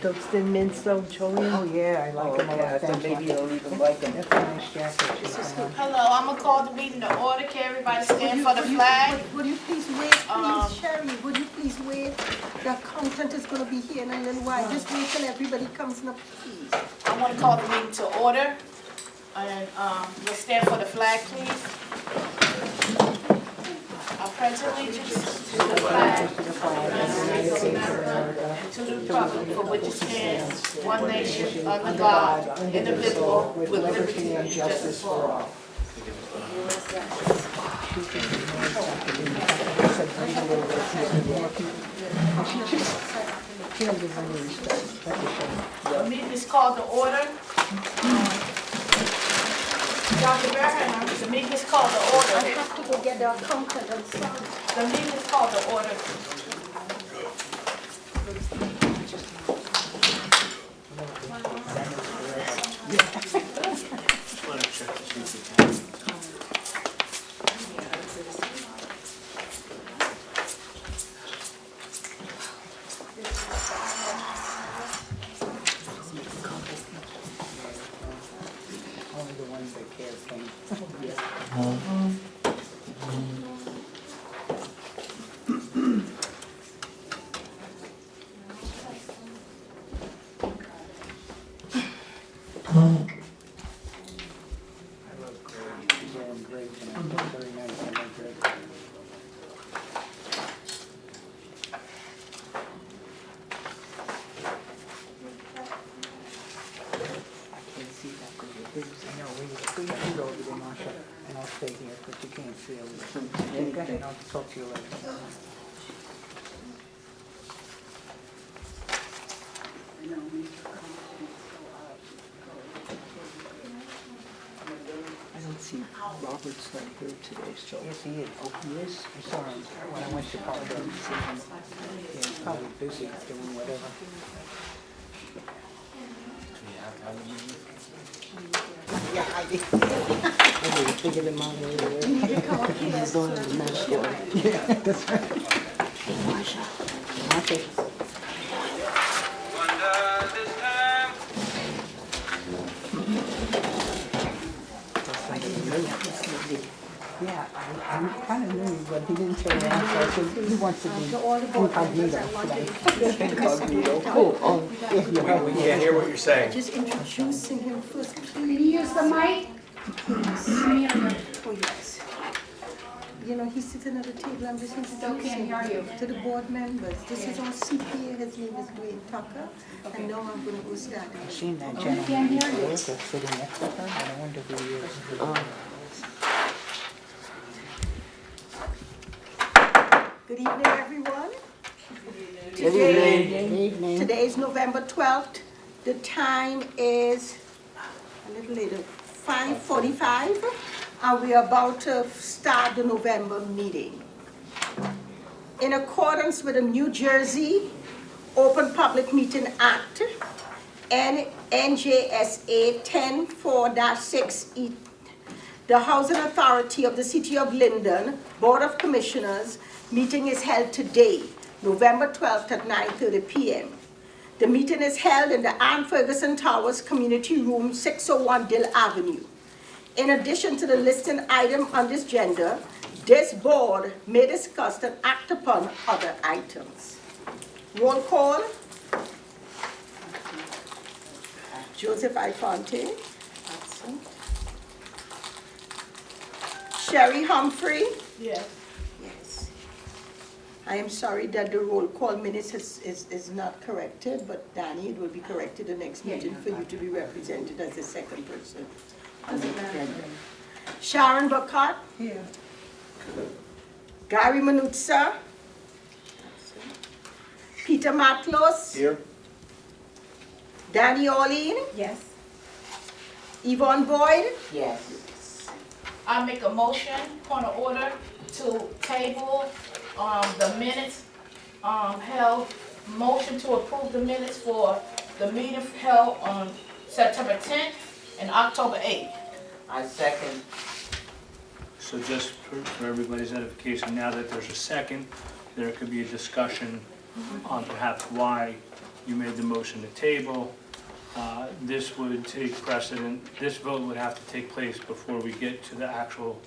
those thin mints though, Jolene? Oh, yeah, I like them a lot. I thought maybe you don't even like them. That's a nice jacket she's got on. Hello, I'm gonna call the meeting to order. Can everybody stand for the flag? Would you please wait, please, Sherry, would you please wait? The accountant is gonna be here in a little while. Just wait till everybody comes up, please. I wanna call the meeting to order. And, we'll stand for the flag, please. I pledge allegiance to the flag of the United States of America and to the republic for which it stands, one nation, under God, indivisible, with liberty and justice for all. The meeting is called to order. Dr. Bernhardt, the meeting is called to I order. have to go get the accountant, I'm sorry. The meeting is called to order. Only the ones that care for me. I love Greg. She's wearing great tonight. Very nice. I like Greg. I can't see that good. I know, we can go over there, Marcia, and I'll stay here, but you can't see over. Go ahead, I'll talk to you later. I don't see Robert's not here today, so. Yes, he is. Oh, he is? I saw him when I went to Colorado to see him. Yeah, he's probably busy doing whatever. Yeah, I did. I did bigger than mine anyway. You need to come up here. He's going to the mascot. Yeah, that's right. Marsha. Marsha. Yeah, I kind of knew, but he didn't tell me. So I said, he wants to be To all the board members, incognito I want today. you Incognito. Cool. Oh, yeah, you have We can't hear what you're saying. just introducing him first, please. Can you use the mic? Oh, yes. You know, he's sitting at the table, I'm just Still can't introducing hear him you. to the board members. This is our CPA, his name is Wayne Tucker, and now I'm gonna go start. I've seen that can't gentleman hear you. before, that's sitting next to her, but I wonder who he is. Good evening, everyone. Good evening. Today is November 12th. The time is a little later, 5:45, and we are about to start the November meeting. In accordance with the New Jersey Open Public Meeting Act, NJSA 10-4-6E, the Housing Authority of the City of Linden Board of Commissioners meeting is held today, November 12th at 9:30 p.m. The meeting is held in the Ann Ferguson Towers Community Room, 601 Dill Avenue. In addition to the listed item on this agenda, this board may discuss and act upon other items. Roll call. Joseph I. Fontaine. Absent. Sherry Humphrey. Yes. Yes. I am sorry that the roll call minutes is not corrected, but Danny, it will be corrected the next meeting for you to be represented as the second person. Sharon Burkhardt. Here. Gary Manuzza. Peter Matlos. Here? Danny Orlean. Yes. Yvonne Boyd. Yes. I make a motion, point of order, to table, the minutes, held, motion to approve the minutes for the meeting held on September 10th and October 8th. I second. So just for everybody's edification, now that there's a second, there could be a discussion on perhaps why you made the motion to table. This would take precedent, this vote would have to take place before we get to the actual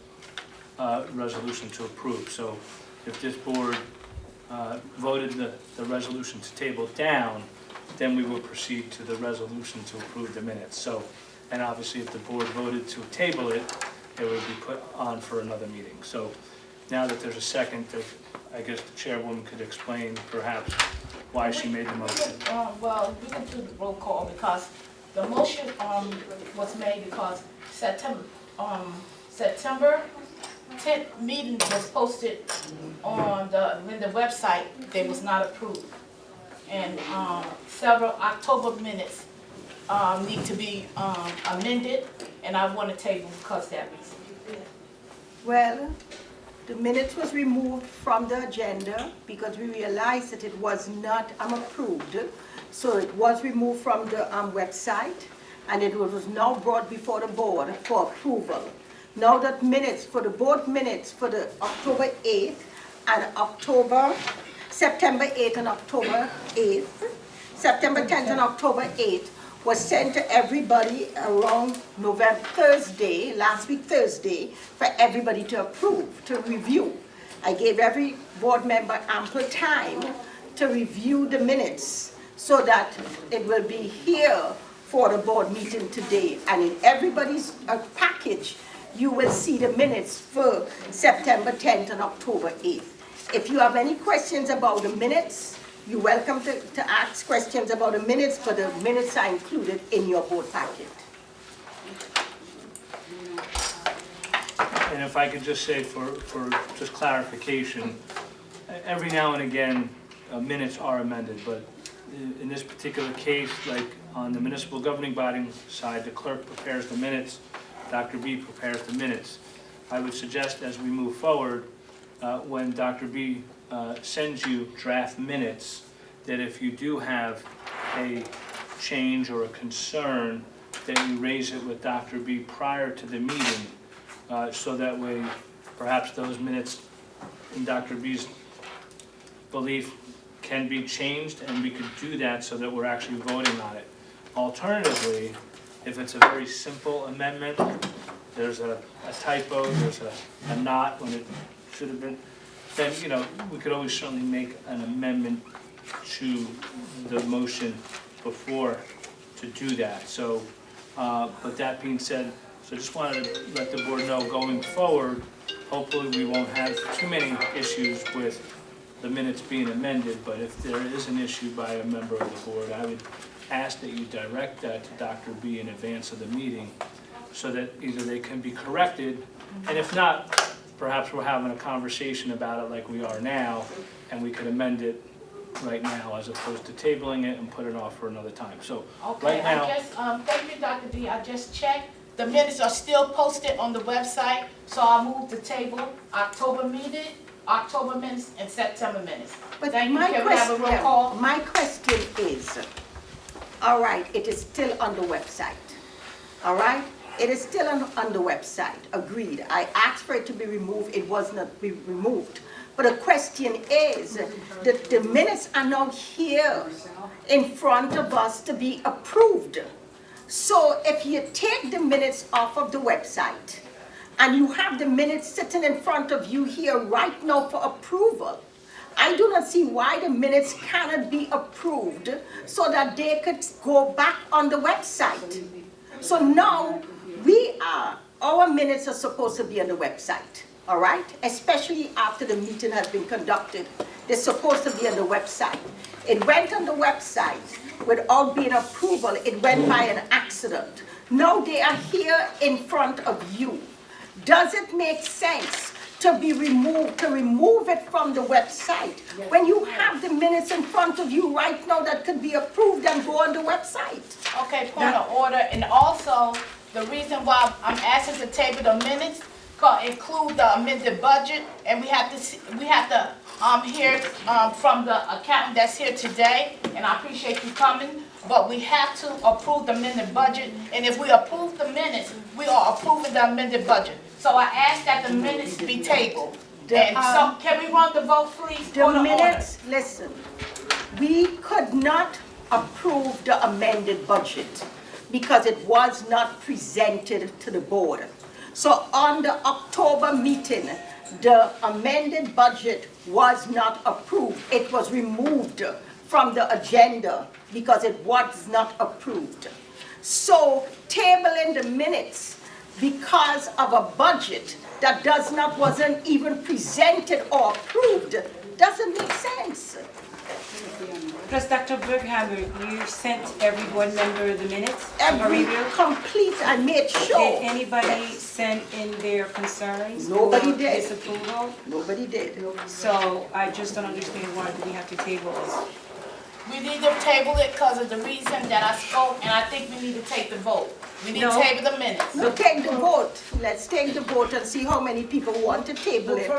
resolution to approve. So if this board voted the resolution to table down, then we will proceed to the resolution to approve the minutes. So, and obviously if the board voted to table it, it would be put on for another meeting. So now that there's a second, I guess the chairwoman could explain perhaps why she made the motion. Well, we can do the roll call because the motion, was made because September 10th meeting was posted on the Linden website. They was not approved. And, several October minutes, need to be, amended, and I want to table because of that reason. Well, the minutes was removed from the agenda because we realized that it was not approved. So it was removed from the website, and it was now brought before the board for approval. Now that minutes, for the board minutes for the October 8th and September 8th and October 8th, September 10th and October 8th was sent to everybody around Thursday, last week Thursday, for everybody to approve, to review. I gave every board member ample time to review the minutes so that it will be here for the board meeting today. And in everybody's package, you will see the minutes for September 10th and October 8th. If you have any questions about the minutes, you're welcome to ask questions about the minutes, but the minutes are included in your board packet. And if I could just say for just clarification, every now and again, minutes are amended, but in this particular case, like on the municipal governing body side, the clerk prepares the minutes, Dr. B prepares the minutes. I would suggest as we move forward, when Dr. B sends you draft minutes, that if you do have a change or a concern, that you raise it with Dr. B prior to the meeting, so that way perhaps those minutes in Dr. B's belief can be changed, and we could do that so that we're actually voting on it. Alternatively, if it's a very simple amendment, there's a typo, there's a not when it should have been, then, you know, we could always certainly make an amendment to the motion before to do that. So, but that being said, so I just wanted to let the board know going forward, hopefully we won't have too many issues with the minutes being amended, but if there is an issue by a member of the board, I would ask that you direct that to Dr. B in advance of the meeting so that either they can be corrected, and if not, perhaps we're having a conversation about it like we are now, and we could amend it right now as opposed to tabling it and put it off for another time. So Okay, right now, I just, thank you, Dr. B. I just checked. The minutes are still posted on the website, so I'll move the table, October meeting, October minutes, and September minutes. But Thank you. my Can we have a roll call? my question is, all right, it is still on the website, all right? It is still on the website, agreed. I asked for it to be removed, it was not be removed. But the question is, that the minutes are now here in front of us to be approved. So if you take the minutes off of the website, and you have the minutes sitting in front of you here right now for approval, I do not see why the minutes cannot be approved so that they could go back on the website. So now, our minutes are supposed to be on the website, all right? Especially after the meeting has been conducted. They're supposed to be on the website. It went on the website without being approval. It went by an accident. Now they are here in front of you. Does it make sense to remove it from the website when you have the minutes in front of you right now that could be approved and go on the website? Okay, point of order, and also, the reason why I'm asking to table the minutes, include the amended budget, and we have to hear from the accountant that's here today, and I appreciate you coming, but we have to approve the amended budget, and if we approve the minutes, we are approving the amended budget. So I ask that the minutes be tabled. And so, can we run the vote, please? The minutes, listen, we could not approve the amended budget because it was not presented to the board. So on the October meeting, the amended budget was not approved. It was removed from the agenda because it was not approved. So tabling the minutes because of a budget that wasn't even presented or approved doesn't make sense. Plus, Dr. Berghammer, you sent every board member the minutes for Every review? complete, I made sure. Did anybody send in their concerns? Nobody or did. disapproval? Nobody did. So I just don't understand why do we have to table this? We need to table it because of the reason that I spoke, and I think we need to take the vote. We need to No. table the minutes. So take the vote. Let's take the vote and see how many people want to table it.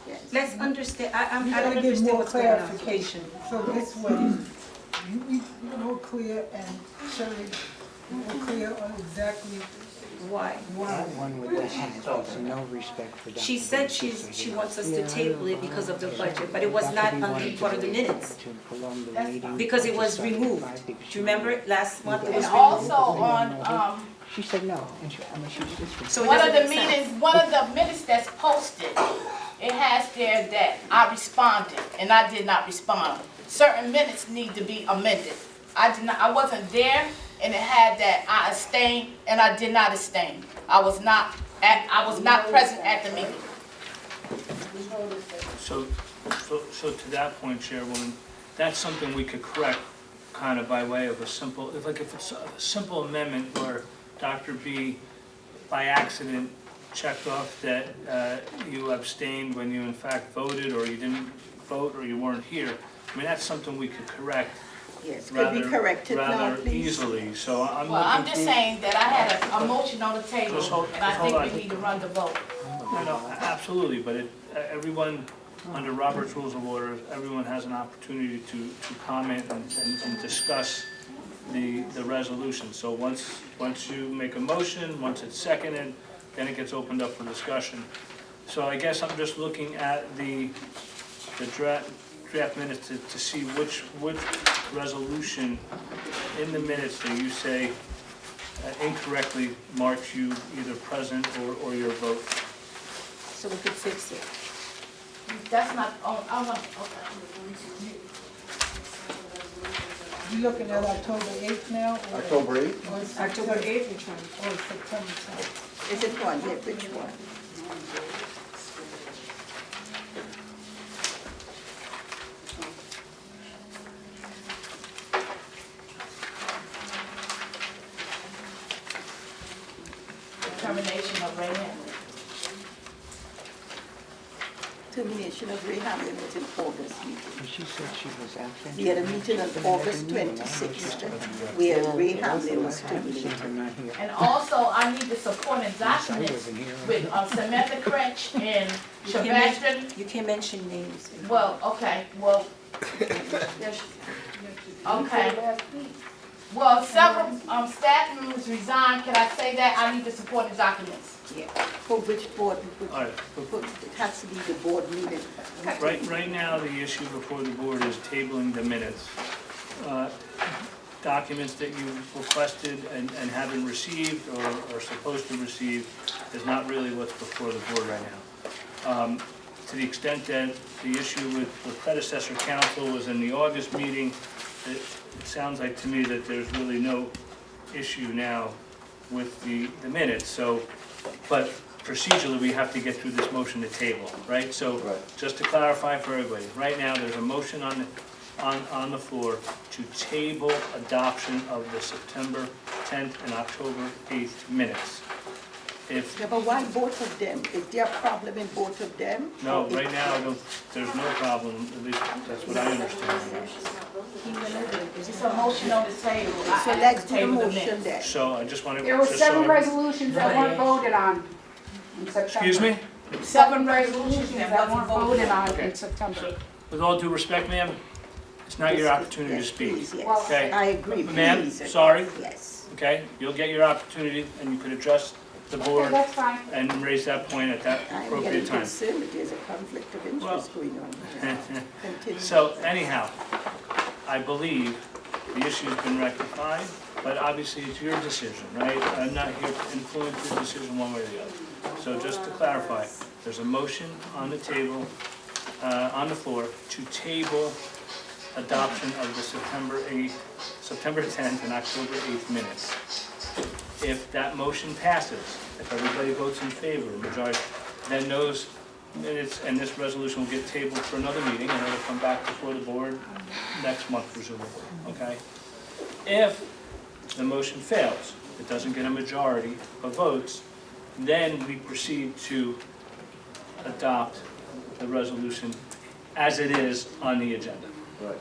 Yes. Let's understand, I You don't gotta give understand more what's going on. clarification, so this way, you be more clear and Shirley more clear on exactly Why? why. One with the hands, also no respect for Dr. She said she wants us to table it because of the budget, but it was not on the part of the minutes. To prolong the meeting. Because it was removed. Do you remember last month it was And removed? also on, She said no, and she, I mean, she just. So it one of doesn't the make sense. meetings, one of the minutes that's posted, it has there that I responded, and I did not respond. Certain minutes need to be amended. I wasn't there, and it had that I abstained, and I did not abstain. I was not present at the meeting. So to that point, Chairwoman, that's something we could correct kind of by way of a simple, if it's a simple amendment where Dr. B by accident checked off that you abstained when you in fact voted, or you didn't vote, or you weren't here. I mean, that's something we could correct Yes, could be corrected now, rather please? easily, so I'm Well, I'm looking just for. saying that I had a motion on the table, Just hold- and I just hold think on. we need to run the vote. No, absolutely, but everyone, under Robert's Rules of Order, everyone has an opportunity to comment and discuss the resolution. So once you make a motion, once it's seconded, then it gets opened up for discussion. So I guess I'm just looking at the draft minutes to see which resolution in the minutes that you say incorrectly marks you either present or your vote. So we could fix it. That's not, okay. You looking at October 8th now? Or October 8th? or it's October September- 8th, which one? Or September 10th? Is it one? Yeah, which one? Termination of Ray Henry. Termination of Ray Hamlin was in August meeting. She said she was absent. We had a meeting on August 26th where Ray Hamlin was Since terminated. I'm not here. And also, I need the supporting documents with Samantha Crench and Sebastian. You can't mention names. Well, okay, well, there's, okay. Well, several staff members resigned, can I say that? I need the supporting documents. Yeah. For which board? All right. It has to be the board meeting. Right now, the issue before the board is tabling the minutes. Documents that you requested and haven't received or are supposed to receive is not really what's before the board right now. To the extent that the issue with the predecessor council was in the August meeting, it sounds like to me that there's really no issue now with the minutes. So, but procedurally, we have to get through this motion to table, right? So, just to clarify for everybody, right now, there's a motion on the floor to table adoption of the September 10th and October 8th minutes. If, Yeah, but why both of them? Is there a problem in both of them? no, right now, there's no problem, at least that's what I understand. It's a motion on the table. So I let's ask do to the table motion minutes. then. So I just want to. There were 7 resolutions that weren't voted on in September. Excuse me? 7 resolutions that weren't voted on Okay. in September. So, with all due respect, ma'am, it's not your opportunity to Yes, speak, please, yes. Well, okay? I agree, Ma'am, please. sorry. Yes. okay? You'll get your opportunity, and you could address the Okay, board that's fine. and raise that point at that I'm appropriate getting time. concerned that there's a conflict of interest going on here. Continue. So anyhow, I believe the issue's been rectified, but obviously it's your decision, right? I'm not here to influence your decision one way or the other. So just to clarify, there's a motion on the table, on the floor, to table adoption of the September 10th and October 8th minutes. If that motion passes, if everybody votes in favor, majority, then those minutes and this resolution will get tabled for another meeting, and it'll come back before the board next month presumably, okay? If the motion fails, it doesn't get a majority of votes, then we proceed to adopt the resolution as it is on the agenda. Right.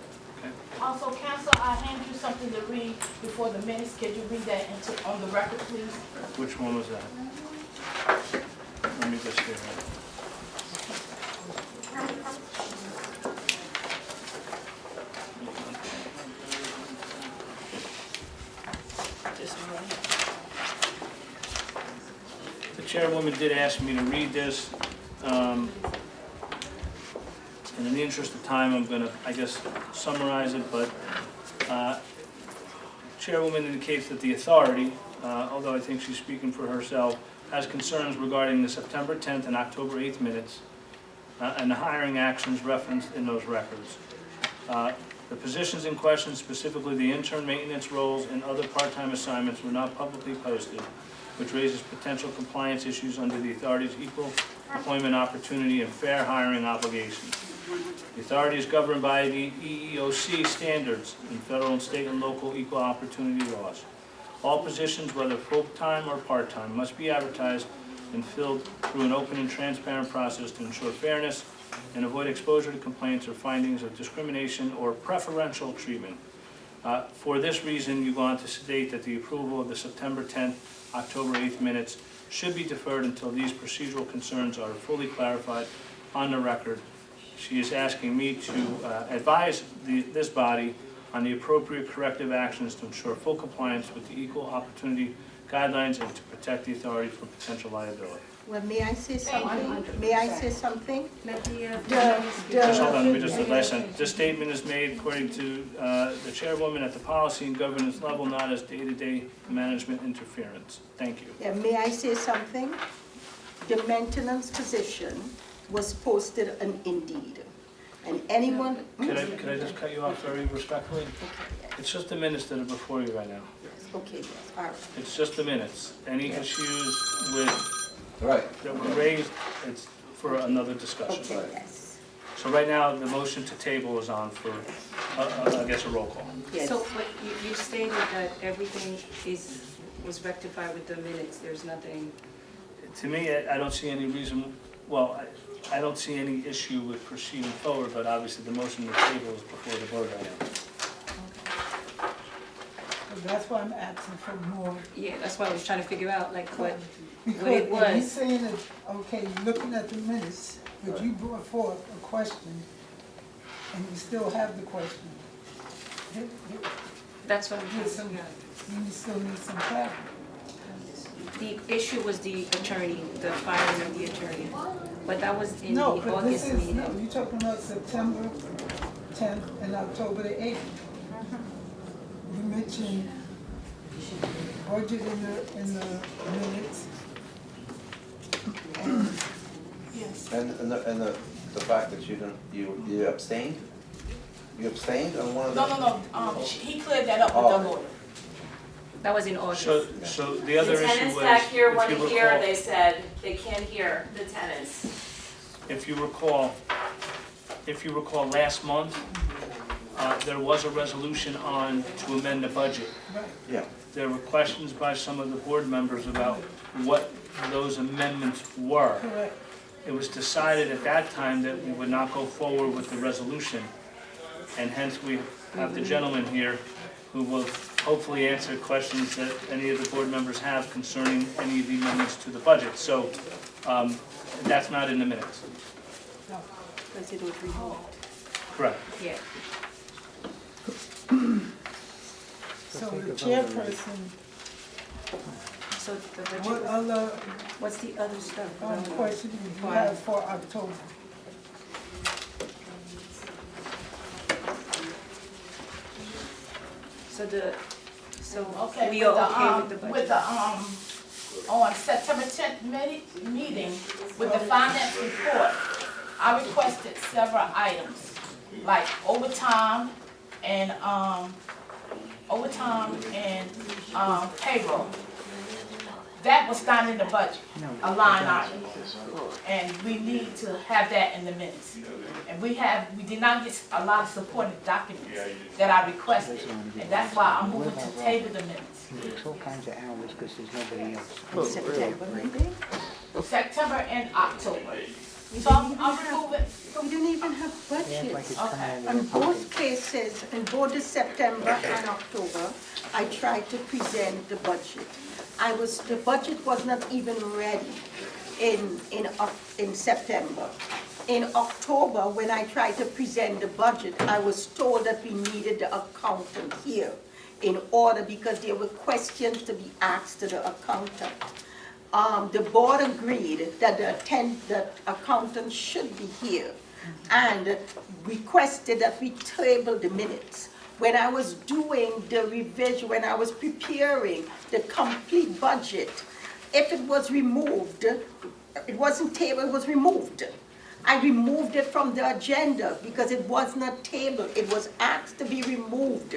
Also, council, I hand you something to read before the minutes. Can you read that on the record, please? Which one was that? Let me just hear that. The chairwoman did ask me to read this. And in the interest of time, I'm gonna, I guess, summarize it, but Chairwoman indicates that the authority, although I think she's speaking for herself, has concerns regarding the September 10th and October 8th minutes and the hiring actions referenced in those records. The positions in question, specifically the intern maintenance roles and other part-time assignments, were not publicly posted, which raises potential compliance issues under the authority's equal employment opportunity and fair hiring obligations. The authority is governed by the EEOC standards and federal and state and local equal opportunity laws. All positions, whether full-time or part-time, must be advertised and filled through an open and transparent process to ensure fairness and avoid exposure to complaints or findings of discrimination or preferential treatment. For this reason, you go on to state that the approval of the September 10th, October 8th minutes should be deferred until these procedural concerns are fully clarified on the record. She is asking me to advise this body on the appropriate corrective actions to ensure full compliance with the equal opportunity guidelines and to protect the authority from potential liability. Well, may I say something? May I say something? Just hold on, let me just, the last sentence. This statement is made according to the chairwoman at the policy and governance level, not as day-to-day management interference. Thank you. Yeah, may I say something? The maintenance position was posted on Indeed. And anyone... Could I just cut you off very respectfully? It's just the minutes that are before you right now. Okay, yes, all right. It's just the minutes. Any issues with, Right. that were raised, it's for another discussion. Okay, yes. So right now, the motion to table is on for, I guess, a roll call. Yes. So, but you stated that everything was rectified with the minutes, there's nothing, To me, I don't see any reason, well, I don't see any issue with proceeding forward, but obviously the motion to table is before the board right now. That's why I'm asking for more. yeah, that's why I was trying to figure out like what it Because if was. he's saying that, okay, looking at the minutes, but you brought forth a question, and you still have the question. That's what I'm trying There's to some, figure out. you still need some clarity. The issue was the attorney, the firing of the attorney, but that was in the No, but this August is, no, meeting. you're talking about September 10th and October the 8th. You mentioned budget in the minutes. And the fact that you abstained? You abstained on one of No, the? no, no, he cleared that up with the lawyer. That was in August. So the other The issue tenants was, back here if want you to hear, recall, they said they can't hear the tenants. if you recall last month, there was a resolution on to amend the budget. Yeah. There were questions by some of the board members about what those amendments were. Correct. It was decided at that time that we would not go forward with the resolution, and hence we have the gentleman here who will hopefully answer questions that any of the board members have concerning any of the amendments to the budget. So that's not in the minutes. Because it was removed. Correct. Yeah. So the chairperson, So the what budget, other what's the other stuff? question do you have for October? Okay, we are okay with the budget? With the, on September 10th meeting, with the finance report, I requested several items, like overtime and payroll. That was not in the budget, a line item. And we need to have that in the minutes. And we did not get a lot of supporting documents that I requested. And that's why I'm moving to table the minutes. It's all kinds of hours because there's nobody else. September, maybe? September and October. So I'm moving. We didn't even have They act like budgets. it's coming out of On their both pocket. cases, in both the September and October, I tried to present the budget. The budget was not even ready in September. In October, when I tried to present the budget, I was told that we needed the accountant here in order, because there were questions to be asked to the accountant. The board agreed that the accountant should be here and requested that we table the minutes. When I was doing the revision, when I was preparing the complete budget, if it was removed, it wasn't tabled, it was removed. I removed it from the agenda because it was not tabled, it was asked to be removed.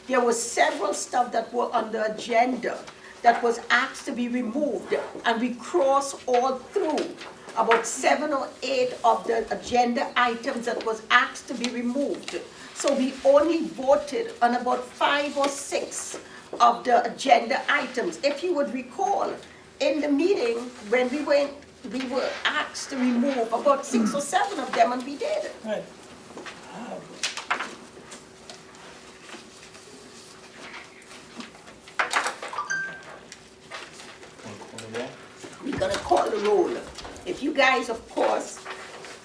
There was several stuff that were on the agenda that was asked to be removed, and we crossed all through about 7 or 8 of the agenda items that was asked to be removed. So we only voted on about 5 or 6 of the agenda items. If you would recall, in the meeting, when we were asked to remove about 6 or 7 of them, and we did. Right. We're gonna call the roll. If you guys, of course,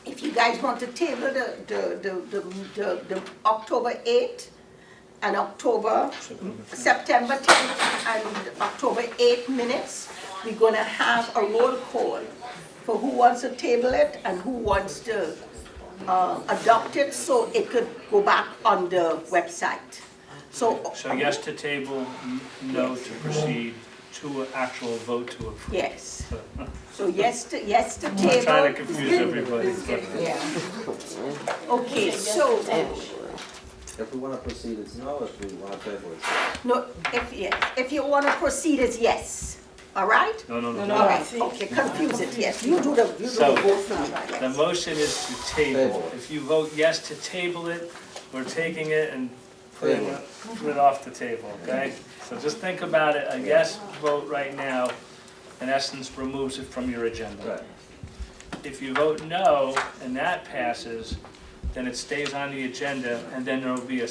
if you guys want to table the October 8th and September 10th and October 8th minutes, we're gonna have a roll call for who wants to table it and who wants to adopt it so it could go back on the website. So yes to table, no to proceed, to an actual vote to approve. yes. So yes to I'm table. not trying to confuse everybody. Okay, so, If we wanna proceed, it's no, if we wanna table, it's no, if you want to proceed, it's yes, all right? No. All right, okay, confuse it, yes, you do the So, vote for me, The yes. motion is to table. Table. If you vote yes to table it, we're taking it and putting it off the table, okay? So just think about it, a yes vote right now, in essence, removes it from your agenda. right. If you vote no, and that passes, then it stays on the agenda, and then there'll be an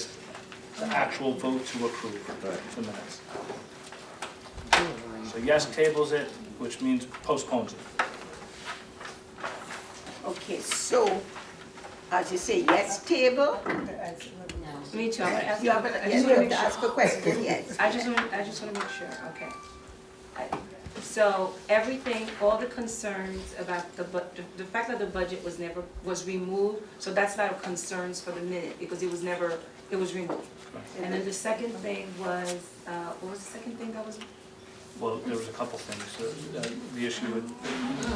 actual vote to approve the minutes. So yes tables it, which means postpones it. Okay, so, as you say, yes table, Me too, I'm gonna ask. you have to ask a question, yes. I just want to make sure, okay. So everything, all the concerns about the fact that the budget was removed, so that's not a concerns for the minute, because it was removed. And then the second thing was, what was the second thing that was? Well, there was a couple things, the issue with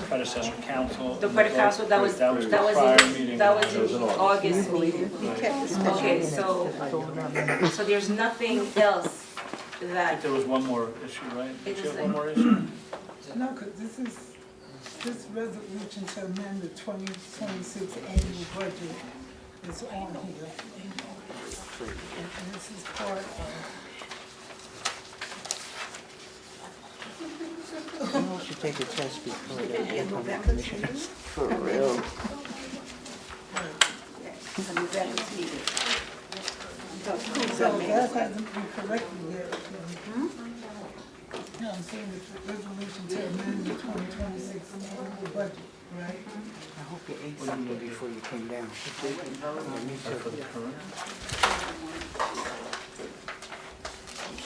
predecessor council. The predecessor council, that was the prior meeting. in August meeting. We kept the special Okay, minutes. so there's nothing else I think that, there was one more issue, right? It Did you was have one more issue? No, because this resolution to amend the 2026 annual budget is on here. And this is part of. You should take a test before they In become November's commissioners. meeting? For real. Yes, the November's meeting. The approval So minutes. that hasn't been corrected yet. No, I'm saying the resolution to amend the 2026 annual budget, right? I hope you ate something before you came down. For the current?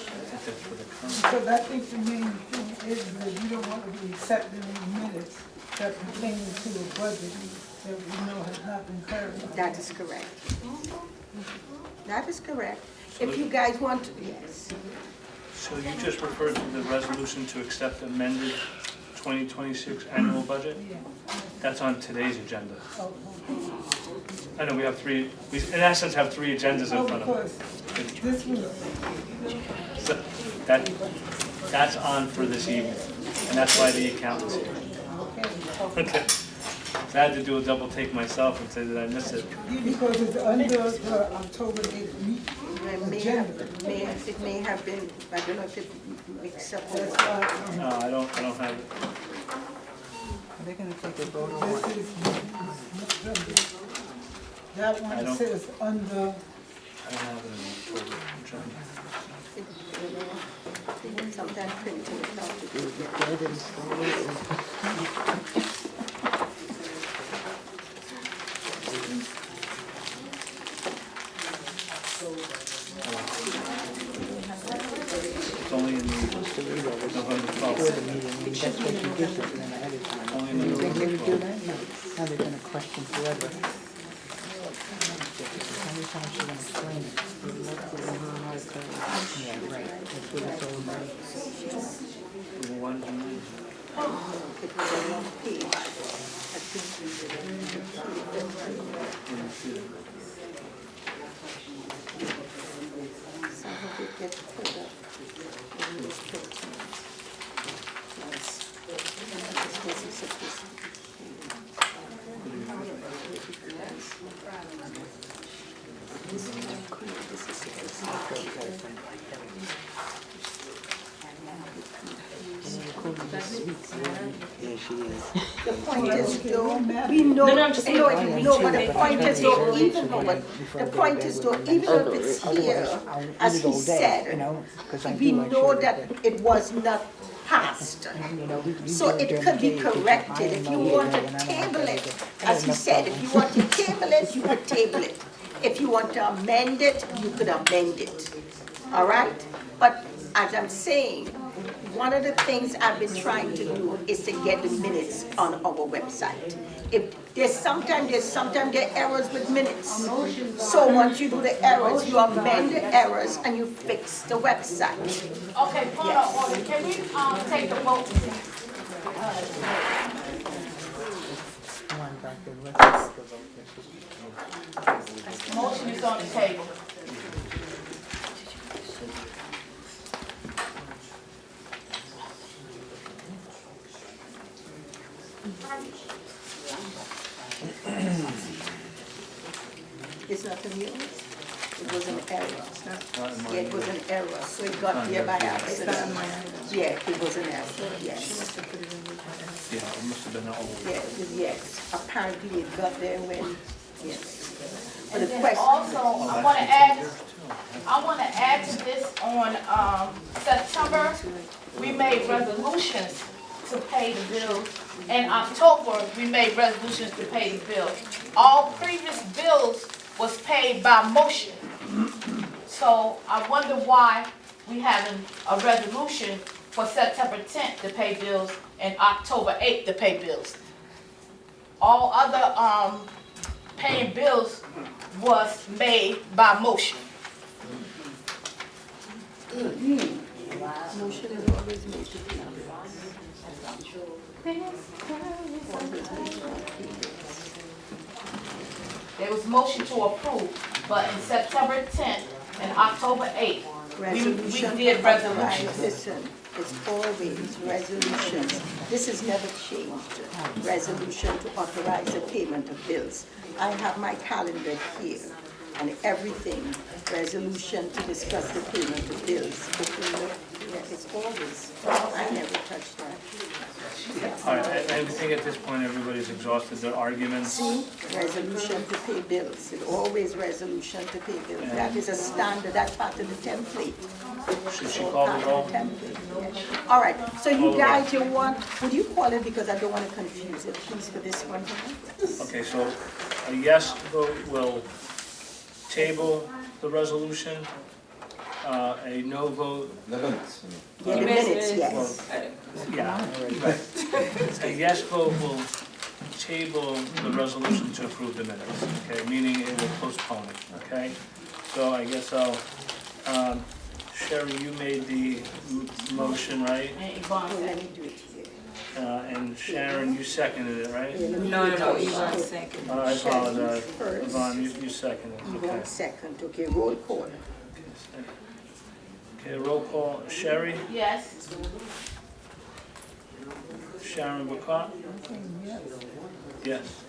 I think that's for the current. Because I think the main thing is that we don't want to be accepting any minutes that pertain to a budget that we know has not been clarified. That is correct. That is correct. If you guys want, yes. So you just referred to the resolution to accept amended 2026 annual budget? That's on today's agenda. I know we have three, we in essence have three agendas in Oh, front of of course, us. this was, So that's on for this evening, and that's why the accountant's here. Okay. So I had to do a double take myself and say, did I miss it? because it's under the October 8th meeting. It may have been, I don't know if it mixed up. That's why, No, I don't have it. Are they gonna take a vote on what? this is November. That I one don't- says under, I don't have it in October. I'm trying to- Sometimes printing it out. Dead and slowly. It's only in the November Before 12th. the meeting, maybe that's what you gives it to them ahead of time. Only in the You think they November would do 12th. that? No. Now they're gonna question forever. How many times you gonna explain it? Yeah, right, that's what it's all about. The one in the- It was a long page. I some of it gets put up in these pictures. This is supposed to Yeah, she is. The point is, though, we know, No, I'm just saying- but the point is, though, even though, but the point is, though, even if it's here, as he said, we know that it was not passed. So it could be corrected. If you want to table it, as he said, if you want to table it, you could table it. If you want to amend it, you could amend it. All right? But as I'm saying, one of the things I've been trying to do is to get the minutes on our website. If there's sometimes there are errors with minutes. So once you do the errors, you amend the errors and you fix the website. Okay, point of order, can we, take the vote? Motion is on the table. It's not a news. It was an error. Yeah, it was an error, so it got there by accident. Yeah, it was an error, yes. Yeah, it must have been all over. Yes, apparently it got there when, yes. But And the then question, also, I wanna add to this on, September, we made resolutions to pay the bills. In October, we made resolutions to pay the bills. All previous bills was paid by motion. So I wonder why we having a resolution for September 10th to pay bills and October 8th to pay bills. All other, paying bills was made by motion. motion is always made to pay There was motion to approve, but in September 10th and October 8th, resolution. we did to resolutions. authorize- Listen, it's always resolutions. This has never changed. Resolution to authorize the payment of bills. I have my calendar here and everything, resolution to discuss the payment of bills. It's always, I never touched that. All right, I think at this point, everybody's exhausted their arguments. See, resolution to pay bills, it's always resolution to pay bills. That is a standard, that's part of the template. Should she call the roll? All right, so you guys, you want, would you call it, because I don't want to confuse it, please, for this one here? Okay, so a yes vote will table the resolution. A no vote, The minutes. Yeah, the minutes, yes. yeah, right. A yes vote will table the resolution to approve the minutes, okay? Meaning it will postpone it, okay? So I guess I'll Sherry, you made the motion, right? And Yvonne Oh, let said, me do it here. And Sharon, you seconded it, right? No, Yvonne second. I apologize. First. Yvonne, you seconded it, okay. One second, okay, roll call. Okay, roll call. Sherry? yes. Sharon Bacot? Yes.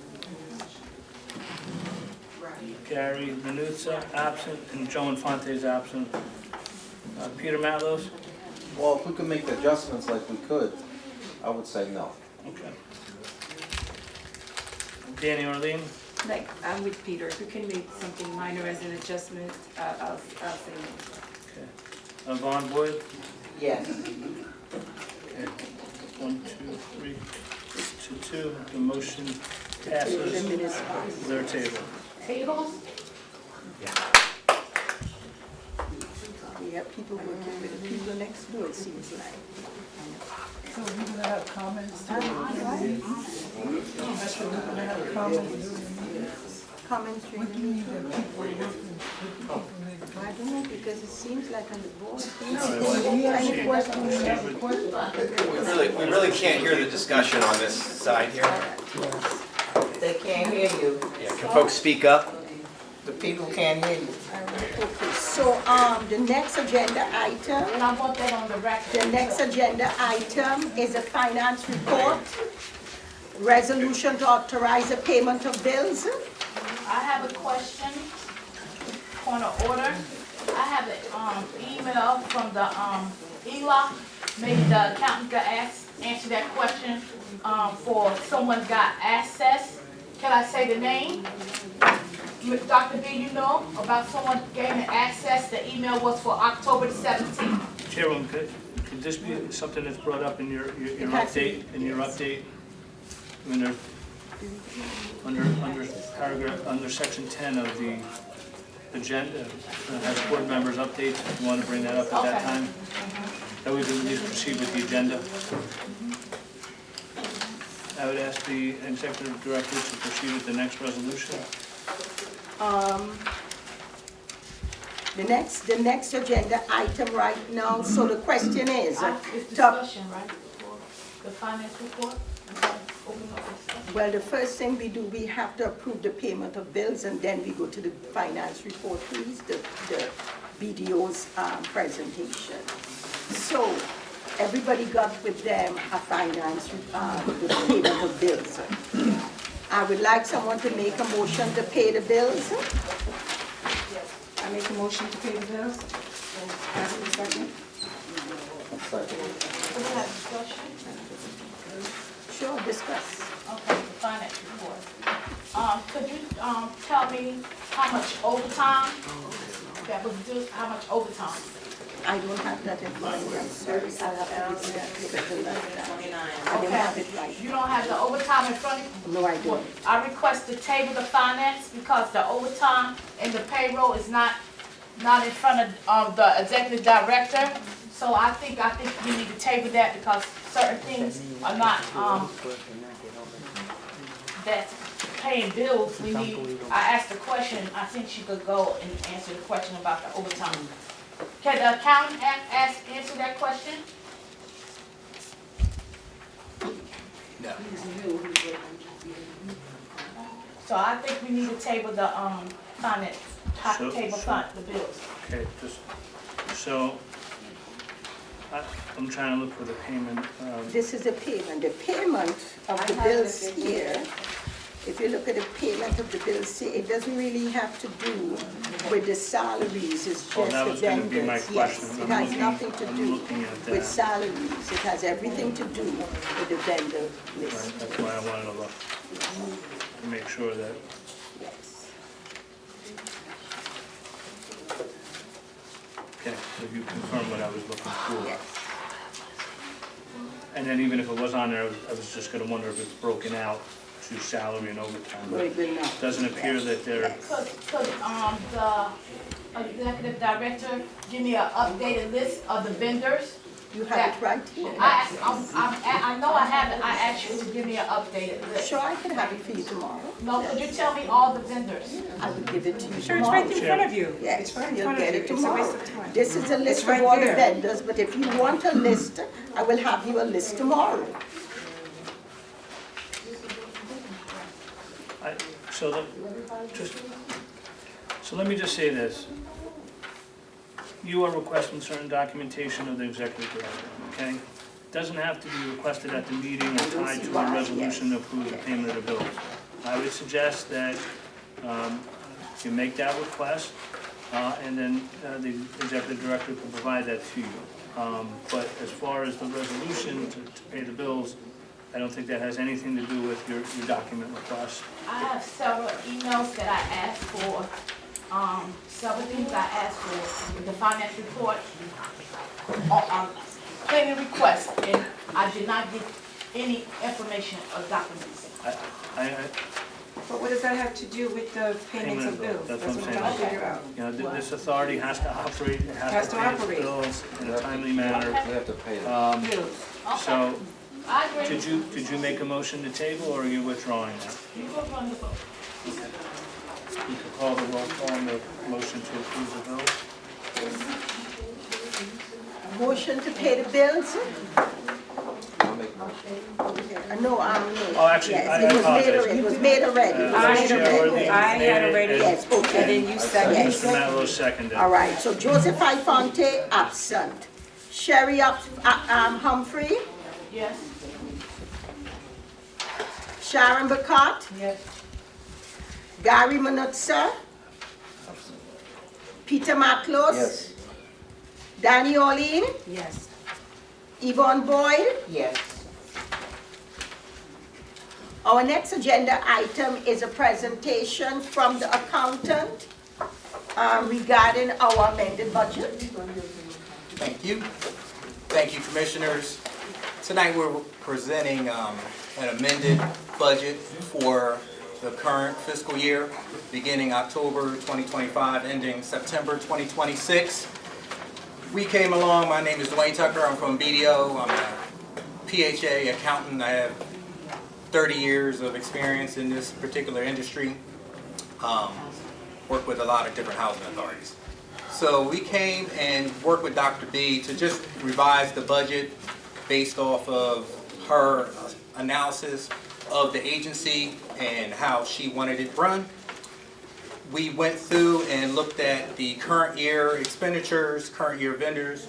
Gary Manuzza, absent, and Joe Infante is absent. Peter Matlos? Well, if we could make the adjustments like we could, I would say no. Okay. Danny Orlean? Like, I'm with Peter, if you can make something minor as an adjustment, I'll say no. Okay. Vaughn Boyd? Yes. Okay. 1, 2, 3, 2. The motion passes. Their table. Tables? We have people working with the people next door, it seems like. So we're gonna have comments too? I said we're gonna have comments. Comments What during do the you meeting? need that people working with people next I don't know, because it seems like on the board. Any questions? You have a question? We really can't hear the discussion on this side here. They can't hear you. Yeah, can folks speak up? The people can't hear you. Okay, so, the next agenda item, And I want that on the record. the next agenda item is a finance report. Resolution to authorize the payment of bills. I have a question, point of order. I have an email from the ELOC, maybe the accountant could answer that question, for someone got access. Can I say the name? Dr. B, you know about someone gaining access, the email was for October the 17th. Chairwoman, could this be something that's brought up in your update? I mean, there, under paragraph, under section 10 of the agenda, has board members updates, if you want to bring that up at that Okay. time. That we can at least proceed with the agenda. I would ask the executive director to proceed with the next resolution. The next agenda item right now, so the question is, It's discussion, right, for the finance report? Open up discussion. well, the first thing we do, we have to approve the payment of bills, and then we go to the finance report, please, the BDO's presentation. So, everybody got with them a finance, the payment of bills. I would like someone to make a motion to pay the bills. I make a motion to pay the bills. Ask for a second. Second. We have discussion? Sure, discuss. Okay, the finance report. Could you, tell me how much overtime that was due, how much overtime? I don't have that in front of me, I'm sorry. I'll have to look at the laptop. I don't Okay. have it right. You don't have the overtime in front of you? No, I don't. I request to table the finance because the overtime and the payroll is not in front of the executive director. So I think we need to table that because certain things are not, that's paying bills, we need, I asked the question, I think she could go and answer the question about the overtime. Can the accountant answer that question? No. So I think we need to table the, finance, So- table the bills. Okay, just, so, I'm trying to look for the payment. This is the payment of the bills here. If you look at the payment of the bills here, it doesn't really have to do with the salaries, it's just Well, that the was gonna be my vendors. question. Yes, it has nothing to I'm do looking at with that. salaries, it has everything to do with the vendor list. Right, that's why I wanted to look, to make sure that, Yes. okay, so you confirm what I was looking for. Yes. And then even if it was on there, I was just gonna wonder if it's broken out to salary and overtime. No, it will not. Doesn't appear that they're, Could the executive director give me an updated list of the vendors You have it right here. I know I have it, I asked you to give me an updated list. Sure, I can have it for you tomorrow. No, could you tell me all the vendors? I will give it to you Sure, it's tomorrow. right in front of you. Yes, It's right in you'll front of get you. it It's a tomorrow. waste of time. This is a list It's right of all the there. vendors, but if you want a list, I will have you a list tomorrow. So let me just say this. You are requesting certain documentation of the executive director, okay? Doesn't have to be requested at the meeting or tied to a resolution to approve the payment of the bills. I would suggest that you make that request, and then the executive director can provide that to you. But as far as the resolution to pay the bills, I don't think that has anything to do with your document request. I have several emails that I asked for, several things I asked for, with the finance report, payment request, and I did not get any information or documents. But what does that have to do with the payments of bills? That's what I'm saying. trying to figure out. You know, this authority has to operate, it Has has to to pay its operate. bills in a timely manner. We have to pay them. Bills. So, I agree. did you make a motion to table, or are you withdrawing that? You go on the vote. You can call the roll call on the motion to approve the bills. Motion to pay the bills? I'll make a motion. No, no. Oh, actually, Yes, I it was made apologize. already. It was made already. It was I made had already. already, Yes, okay. and then you seconded. Mr. Matlow seconded. All right, so Joseph Ifonte, absent. Sherry Humphrey, Yes? Sharon Bacott, Yes. Gary Manutza, Peter Maklos, Yes. Danny Orlean, Yes. Yvonne Boyd. Yes. Our next agenda item is a presentation from the accountant regarding our amended budget. Thank you. Thank you, commissioners. Tonight, we're presenting an amended budget for the current fiscal year, beginning October 2025, ending September 2026. We came along, my name is Dwayne Tucker, I'm from BDO, I'm a PHA accountant. I have 30 years of experience in this particular industry. Work with a lot of different housing authorities. So we came and worked with Dr. B to just revise the budget based off of her analysis of the agency and how she wanted it run. We went through and looked at the current year expenditures, current year vendors,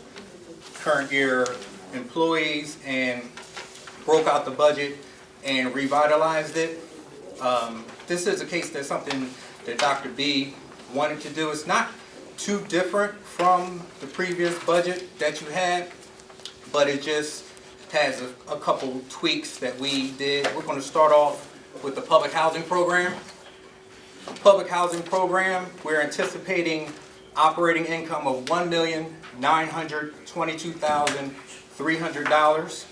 current year employees, and broke out the budget and revitalized it. This is a case that's something that Dr. B wanted to do. It's not too different from the previous budget that you had, but it just has a couple tweaks that we did. We're going to start off with the public housing program. Public housing program, we're anticipating operating income of $1,922,300.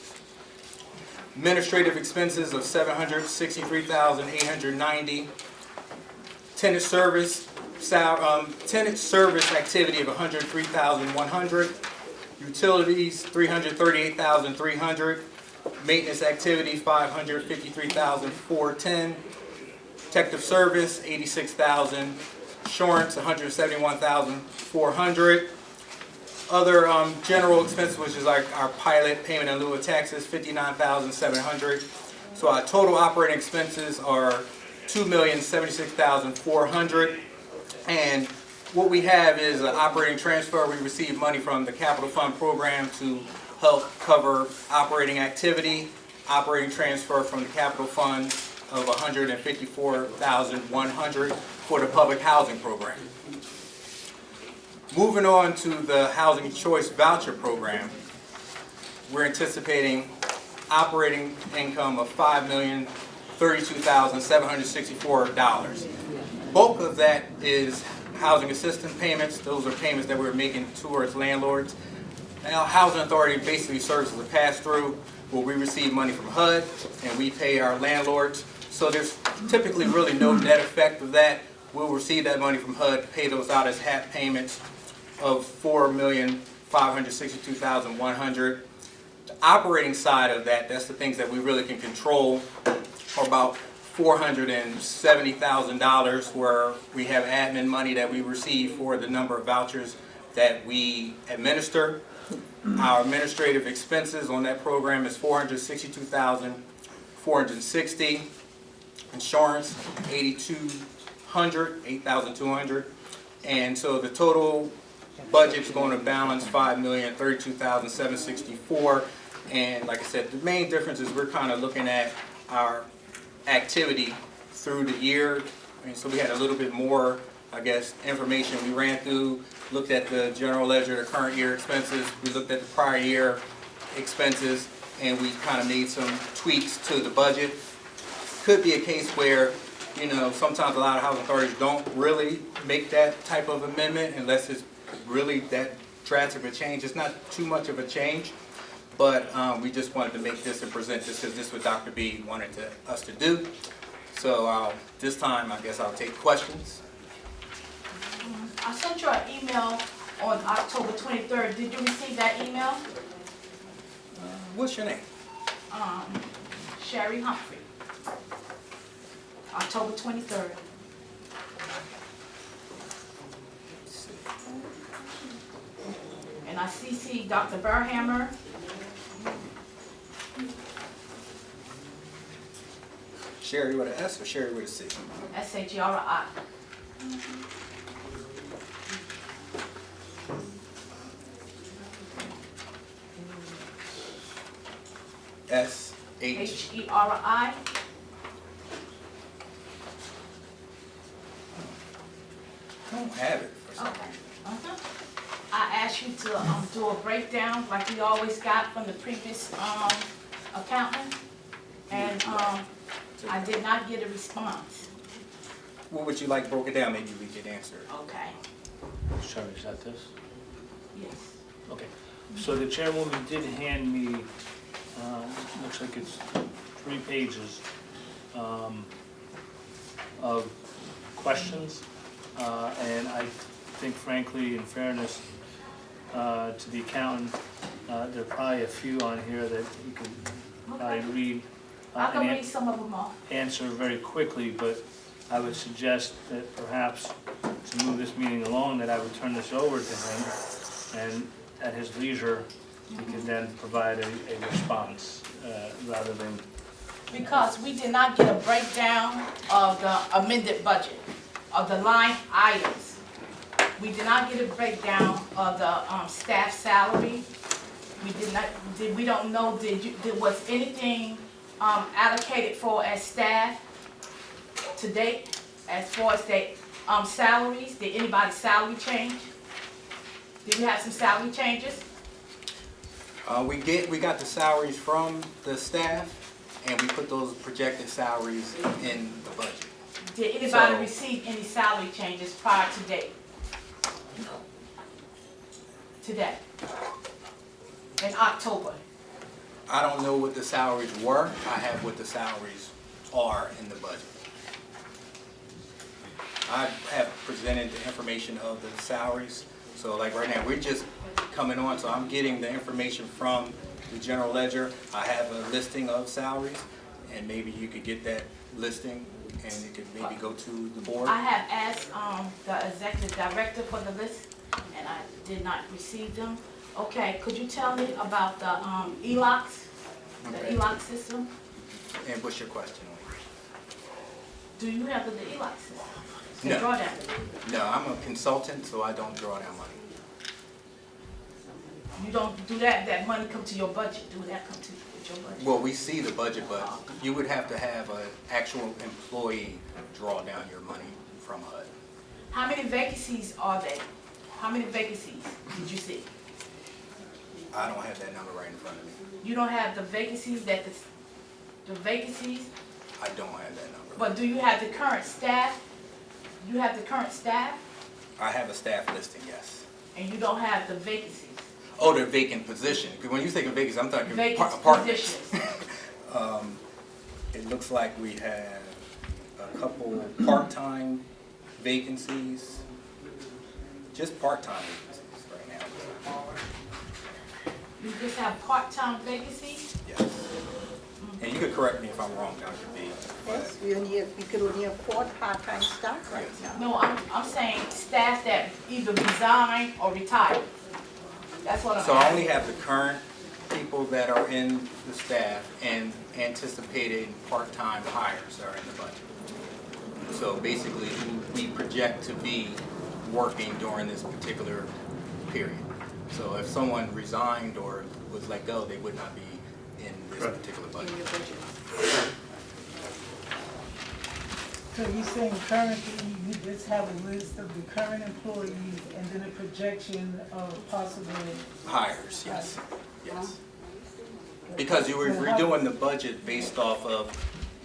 Administrative expenses of $763,890. Tenant service activity of $103,100. Utilities $338,300. Maintenance activity $553,410. Protective service $86,000. Insurance $171,400. Other general expenses, which is like our pilot payment in lieu of taxes, $59,700. So our total operating expenses are $2,076,400. And what we have is an operating transfer. We receive money from the capital fund program to help cover operating activity. Operating transfer from the capital fund of $154,100 for the public housing program. Moving on to the Housing Choice Voucher Program, we're anticipating operating income of $5,032,764. Bulk of that is housing assistance payments. Those are payments that we're making towards landlords. Now, Housing Authority basically serves as a pass-through where we receive money from HUD and we pay our landlords. So there's typically really no net effect of that. We'll receive that money from HUD, pay those out as HAP payments of $4,400,000 $562,100. The operating side of that, that's the things that we really can control, are about $470,000, where we have admin money that we receive for the number of vouchers that we administer. Our administrative expenses on that program is $462,460. Insurance, $8,200. And so the total budget's going to balance $5,032,764. And like I said, the main difference is we're kind of looking at our activity through the year. And so we had a little bit more, I guess, information. We ran through, looked at the general ledger, the current year expenses. We looked at the prior year expenses, and we kind of made some tweaks to the budget. Could be a case where, you know, sometimes a lot of housing authorities don't really make that type of amendment unless it's really that drastic of a change. It's not too much of a change, but we just wanted to make this and present this because this is what Dr. B wanted us to do. So this time, I guess I'll take questions. I sent you an email on October 23rd. Did you receive that email? What's your name? Sherry Humphrey. October 23rd. And I CC Dr. Burhammer. Sherry with an S or Sherry with a C? S-H-E-R-I. S-H-E-R-I. I don't have it for some Okay. reason. I asked you to do a breakdown like we always got from the previous accountant, and I did not get a response. What would you like broken down? Maybe we could answer it. Okay. Sorry, is that this? Yes. Okay. So the chairwoman did hand me, looks like it's 3 pages of questions. And I think frankly, in fairness to the accountant, there are probably a few on here that you can probably read. I can and read some of them off. answer very quickly, but I would suggest that perhaps to move this meeting along, that I would turn this over to him, and at his leisure, he can then provide a response, rather than. Because we did not get a breakdown of the amended budget, of the line items. We did not get a breakdown of the staff salary. We don't know, was anything allocated for as staff to date, as far as the salaries? Did anybody's salary change? Did we have some salary changes? We got the salaries from the staff, and we put those projected salaries in the budget. Did anybody So- receive any salary changes prior to date? Today? In October? I don't know what the salaries were. I have what the salaries are in the budget. I have presented the information of the salaries. So like right now, we're just coming on, so I'm getting the information from the general ledger. I have a listing of salaries, and maybe you could get that listing, and it could maybe go to the board. I have asked the executive director for the list, and I did not receive them. Okay, could you tell me about the ELOCs, the Okay. ELOC system? And what's your question? Do you have the ELOC system? The No. drawdown? No, I'm a consultant, so I don't draw down money. You don't do that, that money come to your budget, do that come to your budget? Well, we see the budget, but you would have to have an actual employee draw down your money from HUD. How many vacancies are there? How many vacancies did you see? I don't have that number right in front of me. You don't have the vacancies that the vacancies, I don't have that number. but do you have the current staff? You have the current staff, I have a staff listing, yes. and you don't have the vacancies. Oh, the vacant position. Because when you think of vacancies, I'm talking Vacant apartments. positions. It looks like we have a couple part-time vacancies, just part-time vacancies right now. you just have part-time vacancies? Yes. And you could correct me if I'm wrong, Dr. B. Yes, we could only afford part-time staff right now. No, I'm saying staff that either resign or retire. That's what I'm So I only asking. have the current people that are in the staff and anticipated part-time hires are in the budget. So basically, who we project to be working during this particular period. So if someone resigned or was let go, they would not be in this particular budget. So you're saying currently you just have a list of the current employees and then a projection of possible. Hires, yes, yes. Because we're doing the budget based off of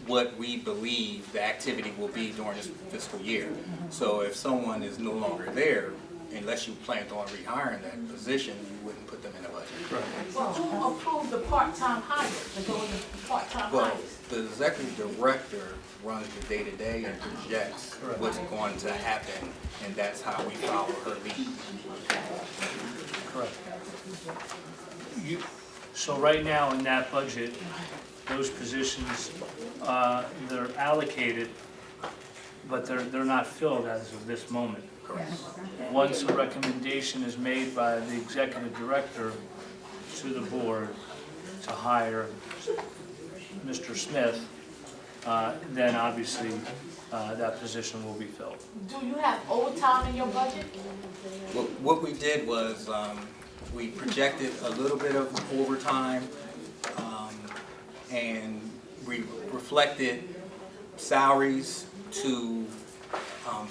what we believe the activity will be during this fiscal year. So if someone is no longer there, unless you planned on rehiring that position, you wouldn't put them in the budget. Well, who approved the part-time hires, to go with the part-time Well, hires? the executive director runs the day-to-day and projects what's going to happen, and that's how we follow her lead. Correct. So right now in that budget, those positions, they're allocated, but they're not filled as of this moment. Correct. Once a recommendation is made by the executive director to the board to hire Mr. Smith, then obviously that position will be filled. Do you have overtime in your budget? What we did was, we projected a little bit of overtime, and we reflected salaries to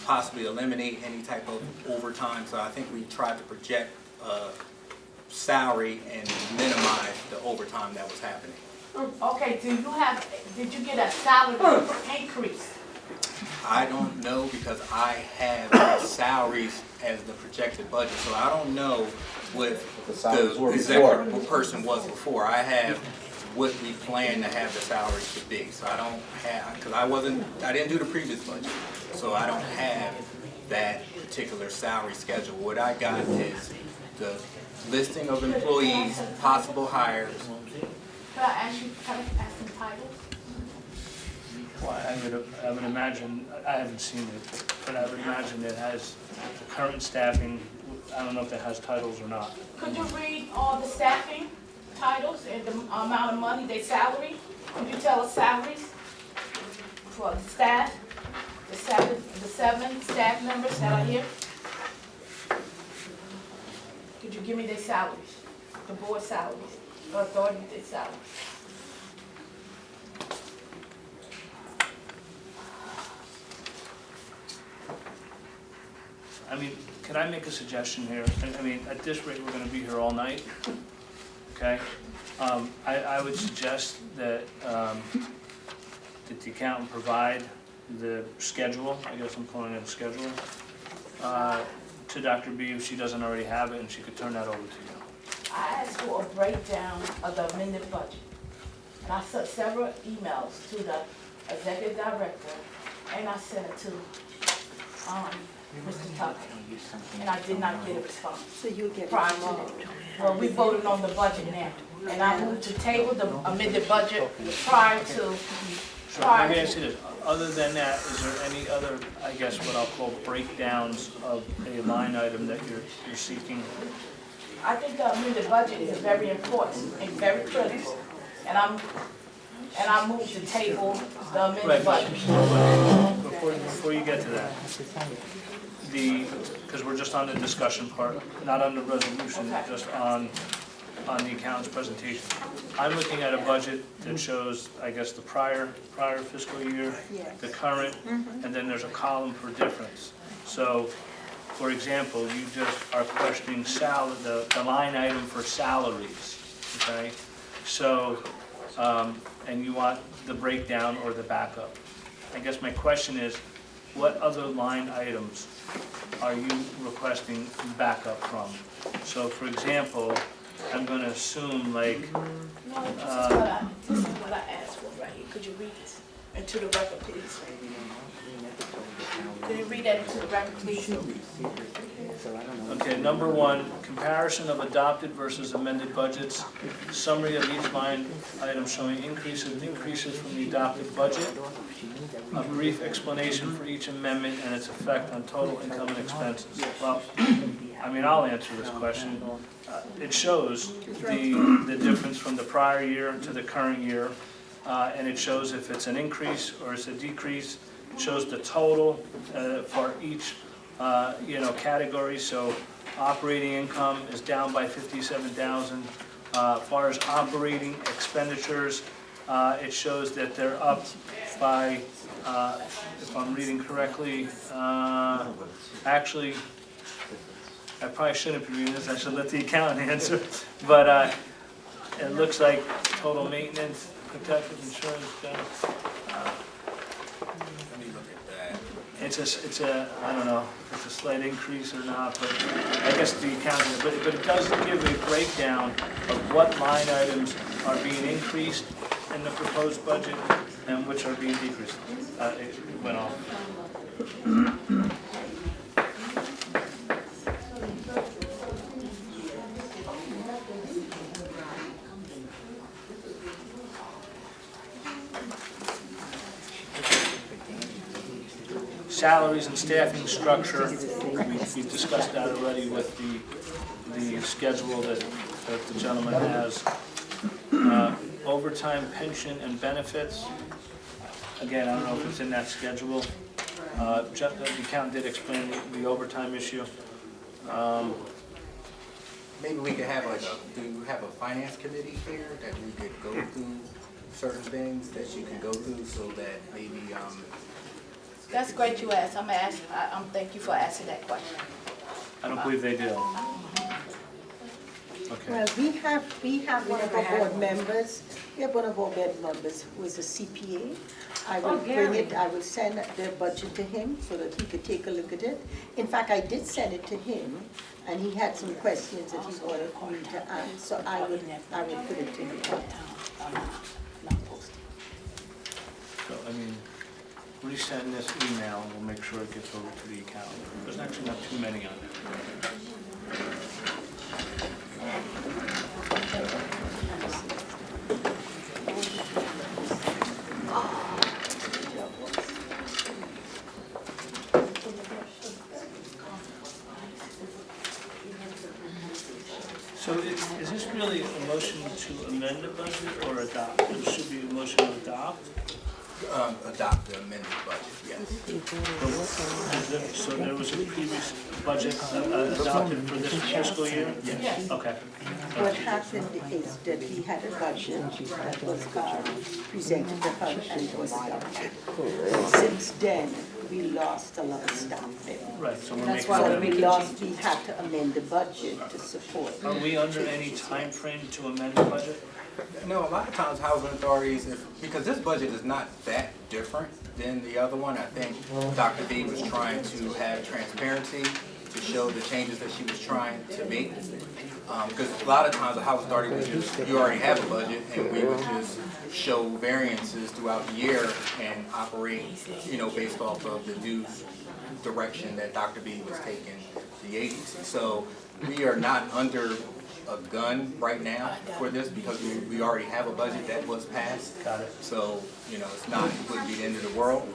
possibly eliminate any type of overtime. So I think we tried to project salary and minimize the overtime that was happening. Okay, did you get a salary increase? I don't know because I have salaries as the projected budget, so I don't know what The salaries were the before. executive person was before. I have what we plan to have the salaries to be, so I don't have, because I didn't do the previous budget, so I don't have that particular salary schedule. What I got is the listing of employees, possible hires. Can I ask some titles? Well, I would imagine, I haven't seen it, but I would imagine it has the current staffing. I don't know if it has titles or not. Could you read all the staffing titles and the amount of money they salary? Could you tell us salaries for the staff, the seven staff members that are here? Could you give me their salaries, the board salaries, or authority their salaries? I mean, can I make a suggestion here? I mean, at this rate, we're gonna be here all night, okay? I would suggest that, that the accountant provide the schedule, I guess I'm calling it a schedule, to Dr. B if she doesn't already have it, and she could turn that over to you. I asked for a breakdown of the amended budget. And I sent several emails to the executive director, and I sent it to, Mr. Tucker. And I did not get a response. So you'll get it Prior to tomorrow. that. Well, we voted on the budget now, and I moved to table the amended budget prior to, So let me ask you this, other than that, is there any other, I guess what I'll call breakdowns of a line item that you're seeking? I think the amended budget is very important and very critical. And I moved to table the amended budget. Before you get to that, because we're just on the discussion part, not on the resolution, Okay. just on the accountant's presentation. I'm looking at a budget that shows, I guess, the prior fiscal year, Yes. the current, and then there's a column for difference. So, for example, you just are questioning the line item for salaries, okay? So, and you want the breakdown or the backup. I guess my question is, what other line items are you requesting backup from? So, for example, I'm gonna assume like, No, this is what I asked for right here. Could you read this? into the record, please. Can you read that into the record, please? Okay, number one, comparison of adopted versus amended budgets. Summary of each line item showing increases and decreases from the adopted budget. A brief explanation for each amendment and its effect on total income and expenses. Well, I mean, I'll answer this question. It shows the difference from the prior year to the current year, and it shows if it's an increase or it's a decrease. It shows the total for each category. So operating income is down by 57,000. As far as operating expenditures, it shows that they're up by, if I'm reading correctly, actually, I probably shouldn't be reading this, I should let the accountant answer, but it looks like total maintenance, protective insurance, Let me look at that. it's a, I don't know if it's a slight increase or not, but I guess the accounting, but it does give a breakdown of what line items are being increased in the proposed budget and which are being decreased. It went off. Salaries and staffing structure, we've discussed that already with the schedule that the gentleman has. Overtime, pension, and benefits. Again, I don't know if it's in that schedule. The accountant did explain the overtime issue. Maybe we could have do you have a finance committee here that we could go through certain things that you can go through so that maybe, That's great you asked. Thank you for asking that question. I don't believe they do. Okay. Well, we have one of our board members, we have one of our board members who is a CPA. I will bring it, I will send the budget to him so that he could take a look at it. In fact, I did send it to him, and he had some questions that he wanted me to answer, so I will put it to him. So, I mean, resend this email and we'll make sure it gets over to the accountant. There's actually not too many on it. So is this really a motion to amend the budget or adopt? It should be a motion to adopt. adopt the amended budget, yes. So there was a previous budget adopted for this fiscal year? Yes. Okay. What happened is that we had a budget that was presented to her and it was adopted. Since then, we lost a lot of staffing. Right, so we're That's making. why we had to amend the budget to support. Are we under any time frame to amend the budget? No, a lot of times housing authorities, because this budget is not that different than the other one, I think Dr. B was trying to have transparency to show the changes that she was trying to make. Because a lot of times the housing authority would just, you already have a budget, and we would just show variances throughout the year and operate, based off of the new direction that Dr. B was taking the agency. So we are not under a gun right now for this because we already have a budget that was passed. Got it. So, it's not, it wouldn't be the end of the world.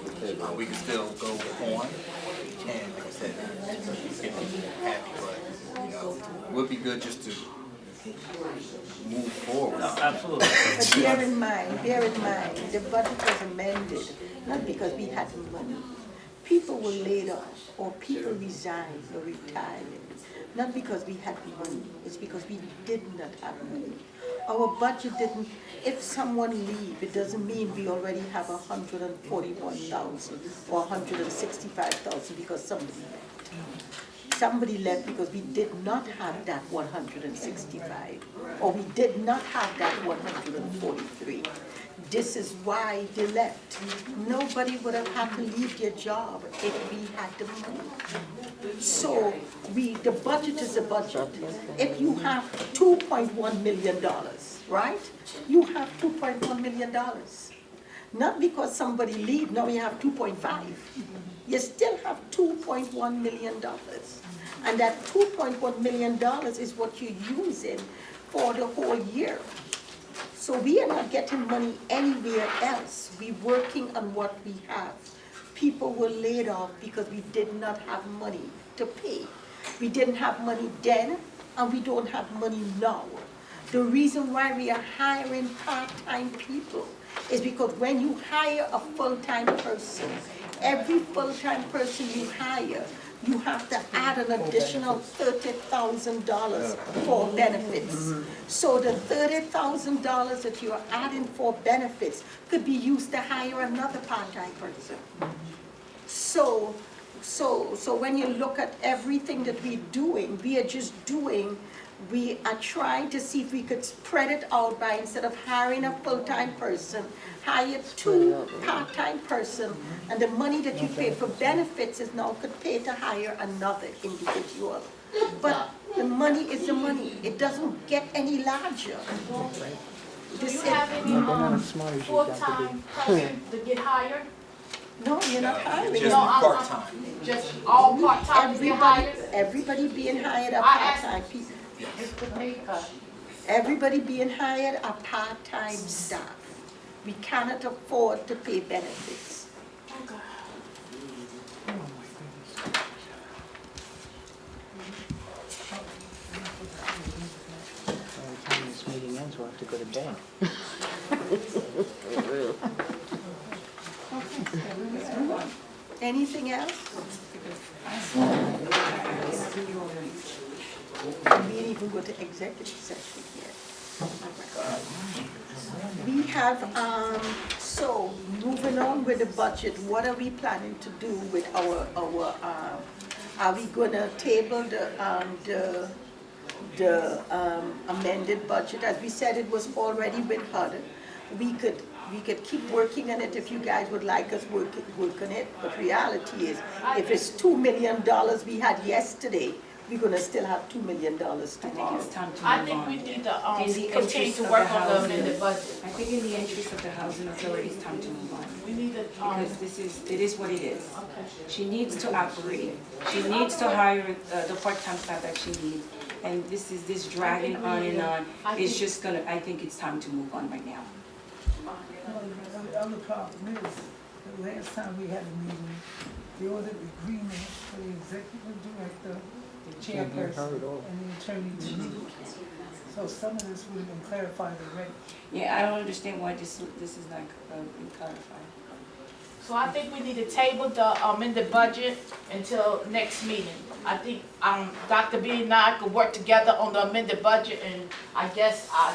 We can still go on and, like I said, get them happy, but, it would be good just to move forward. No, absolutely. But bear in mind, the budget was amended, not because we had the money. People were laid off, or people resigned or retired. Not because we had money, it's because we did not have money. Our budget didn't, if someone leave, it doesn't mean we already have 141,000 or 165,000 because somebody left. Somebody left because we did not have that 165, or we did not have that 143. This is why they left. Nobody would have had to leave their job if we had the money. So the budget is a budget. If you have $2.1 million, right? You have $2.1 million. Not because somebody leave, now we have 2.5. You still have $2.1 million. And that $2.1 million is what you're using for the whole year. So we are not getting money anywhere else. We're working on what we have. People were laid off because we did not have money to pay. We didn't have money then, and we don't have money now. The reason why we are hiring part-time people is because when you hire a full-time person, every full-time person you hire, you have to add an additional $30,000 for benefits. So the $30,000 that you are adding for benefits could be used to hire another part-time person. So when you look at everything that we're doing, we are trying to see if we could spread it out by, instead of hiring a full-time person, hire 2 part-time person, and the money that you pay for benefits is now could pay to hire another individual. But the money is the money. It doesn't get any larger. Do you have any full-time person to get hired? No, you're not hiring. Just No, I'm- part-time. Just all part-time to get hired? Everybody being hired are I asked- part-time people. It's the pay cut. Everybody being hired are part-time staff. We cannot afford to pay benefits. Okay. By the time this meeting ends, we'll have to go to bed. Anything else? We didn't even go to executive session yet. We have, so moving on with the budget, what are we planning to do with our are we gonna table the amended budget? As we said, it was already with HUD. We could keep working on it if you guys would like us work on it, but reality is, if it's $2 million we had yesterday, we're gonna still have $2 million tomorrow. I think we need to continue to work on the amended budget. I think in the interest of the housing authority, it's time to move on. We need to, Because it is what it is. okay. She needs to operate. She needs to hire the part-time staff that she needs. And this dragging on and on, it's just gonna, I think it's time to move on right now. The other problem is, the last time we had a meeting, they ordered agreement for the executive director, the chairperson, and the attorney to meet. So some of this would have been clarified already. Yeah, I don't understand why this is not being clarified. So I think we need to table the amended budget until next meeting. I think Dr. B and I could work together on the amended budget, and I guess I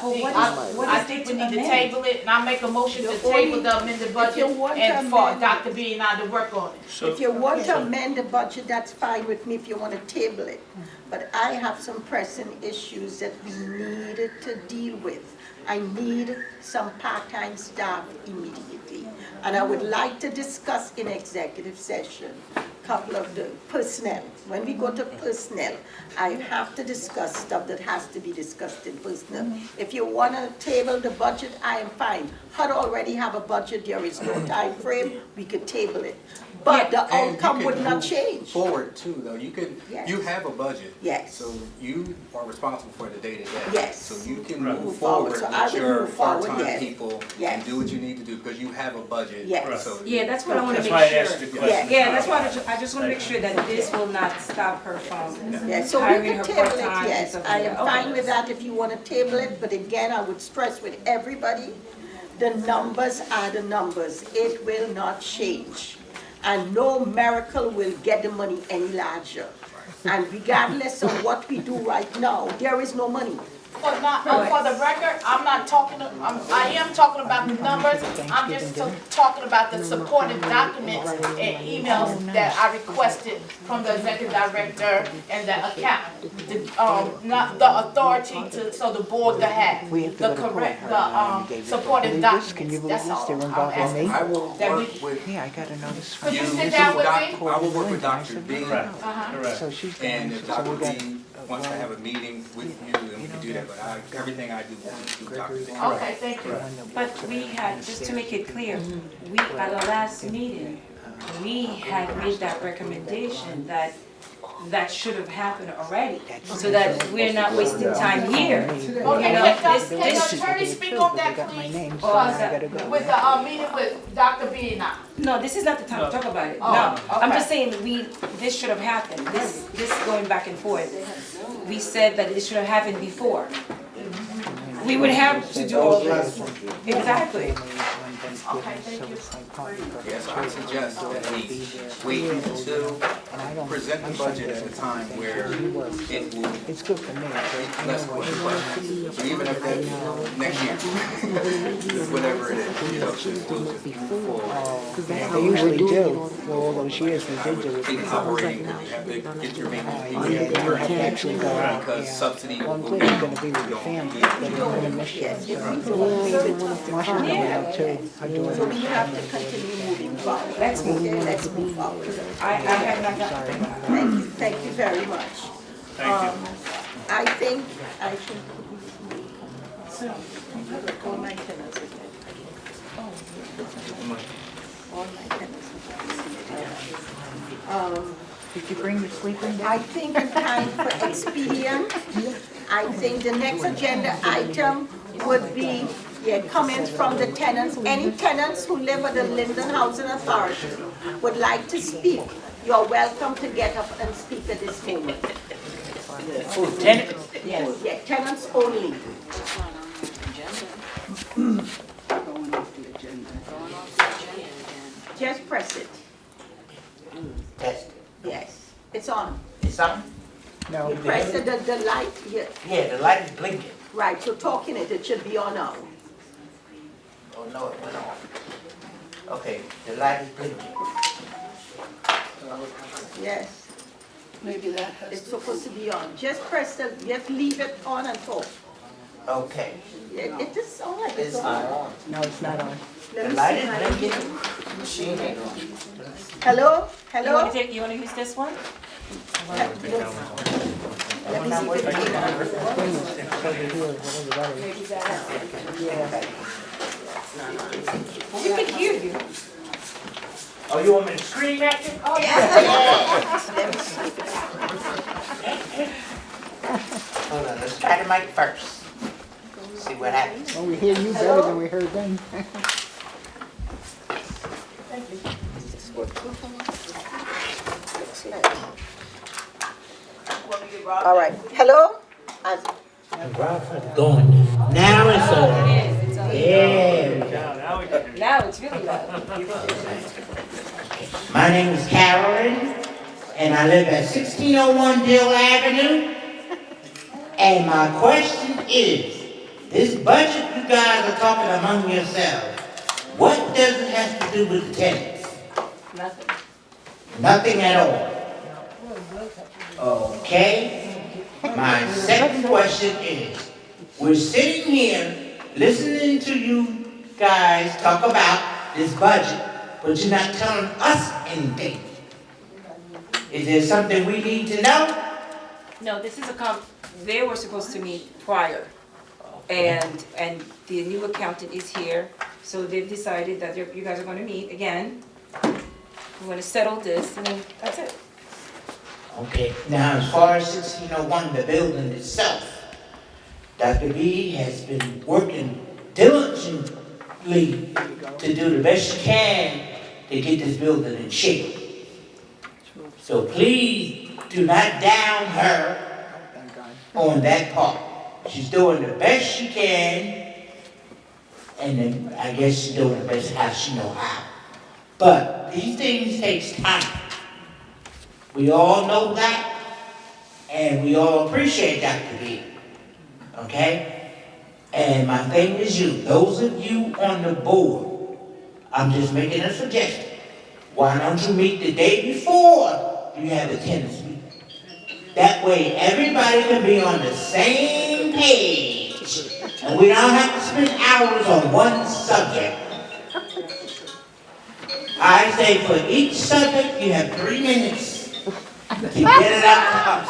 think we need to table it, and I make a motion to table the amended budget and for Dr. B and I to work on it. If you want to amend the budget, that's fine with me if you want to table it. But I have some pressing issues that we needed to deal with. I need some part-time staff immediately. And I would like to discuss in executive session a couple of the personnel. When we go to personnel, I have to discuss stuff that has to be discussed in personnel. If you want to table the budget, I am fine. HUD already have a budget, there is no time frame, we could table it. But the outcome would not change. Forward too, though, you have a budget. Yes. So you are responsible for the day-to-day. Yes. So you can Move move forward. forward So I with would your move forward, part-time yes. people Yes. and do what you need to do, because you have a budget. Yes. So Yeah, that's what I want to That's make why I sure. asked the question. Yeah, that's why I just want to make sure that this will not stop her from Yeah, so we hiring can her table it, part-time and yes. stuff I like am that. fine Okay. with that if you want to table it, but again, I would stress with everybody, the numbers are the numbers. It will not change. And no miracle will get the money any larger. And regardless of what we do right now, there is no money. For the record, I'm not talking, I am talking about the numbers, I'm just talking about the supporting documents and emails that I requested from the executive director and the accountant. Not the authority so the board to have the correct, supporting documents, that's all I'm asking. I will That we- work with Yeah, I got a notice Could from you you, sit down with me? I will work with Dr. B, Correct, Uh-huh. correct. So she's and going if to, so Dr. we got, B wants to have a meeting with you and we can do that, but everything I do will do Dr. B. Okay, thank you. But we had, just to make it clear, we, at the last meeting, we had made that recommendation that that should have happened already, so that we're not wasting time here. Okay, You know, can this- the attorney speak on that, please? With the, meeting with Dr. B now. No, this is not the time to talk about it, Oh, no. I'm okay. just saying, this should have happened, this going back and forth. We said that it should have happened before. We would have to do all this. Exactly. Okay, thank you. Yes, I suggest that we wait until present the budget at a time where it will It's good for me. less questions. So even if that's next year, whatever it is, you know, just we'll just move forward. They usually do. For all those years, we did do it. Things operating, you have to get your maintenance Yeah, fee, you have to actually go out. because Yeah. subsidy Well, I'm will glad you're gonna be with your family, but you're gonna miss you. Marsha's gonna be out too. Her So daughter. we have to continue moving forward. Let's move. Let's move forward. I have not got. Thank you very much. Thank you. I think I should. All my tenants again. All my tenants. Did you bring the sleeping bag? I think in time for expedient, I think the next agenda item would be, comments from the tenants. Any tenants who live at the Linden Housing Authority would like to speak, you're welcome to get up and speak at this moment. Tenants? Yes, yeah, tenants only. Just press it. Test. Yes, it's on. It's on? No. You press the light, yeah, Yeah, the light is blinking. right, so talking it should be on now. Oh, no, it went off. Okay, the light is blinking. Yes. Maybe that has It's supposed to be on. Just just leave it on and talk. Okay. It just sounds like it's It's on. not on. No, it's not on. Let The me light see is my- blinking. Machine ain't on. Hello? You Hello? wanna use this one? Let me see if it's on. We can hear you. Oh, you want me to scream at you? Let me see if it's on. Hold on, let's try the mic first. See what happens. Well, we hear you better than we heard them. All right. Hello? Going. Now it's on. It is, it's on. Yeah. Now we can hear you. Now it's really loud. My name is Carolyn, and I live at 1601 Dill Avenue. And my question is, this budget you guys are talking among yourselves, what does it have to do with the tenants? Nothing. Nothing at all. Okay. My second question is, we're sitting here listening to you guys talk about this budget, but you're not telling us anything. Is there something we need to know? No, this is they were supposed to meet prior. And the new accountant is here, so they've decided that you guys are gonna meet again. We're gonna settle this, and then that's it. Okay, now as far as 1601, the building itself, Dr. B has been working diligently to do the best she can to get this building in shape. So please do not down her on that part. She's doing the best she can, and then I guess she's doing the best how she know how. But these things takes time. We all know that, and we all appreciate Dr. B. Okay? And my thing is you, those of you on the board, I'm just making a suggestion. Why don't you meet the day before you have the tenants meeting? That way everybody can be on the same page, and we don't have to spend hours on one subject. I say for each subject, you have 3 minutes to get it out to us.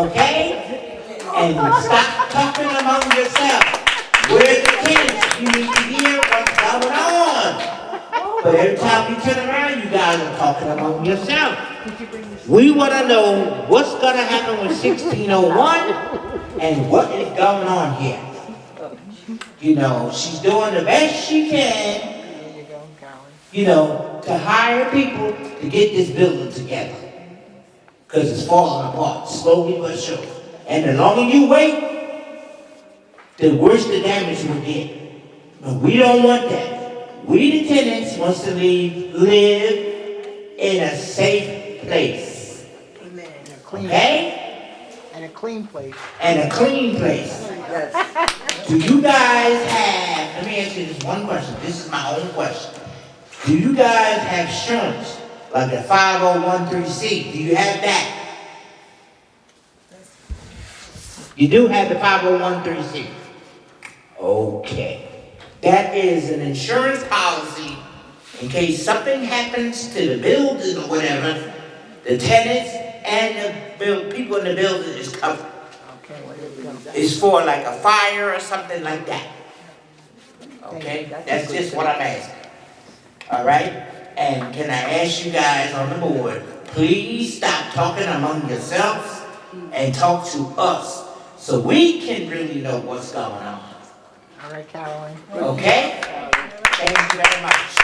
Okay? And stop talking among yourselves. We're the tenants, you need to hear what's going on. But every time we turn around, you guys are talking among yourselves. We want to know what's going to happen with 1601 and what is going on here. You know, she's doing the best she can, you know, to hire people to get this building together. Because it's falling apart, slowly but surely. And the longer you wait, the worse the damage will get. But we don't want that. We the tenants wants to live in a safe place. Okay? And a clean place. And a clean place. Do you guys have, let me ask you this one question. This is my own question. Do you guys have insurance? Like a 5013C? Do you have that? You do have the 5013C? Okay. That is an insurance policy in case something happens to the building or whatever, the tenants and the people in the building is covered. It's for like a fire or something like that. Okay? That's just what I'm asking. All right? And can I ask you guys on the board, please stop talking among yourselves and talk to us so we can really know what's going on. All right, Caroline. Okay? Thank you very much.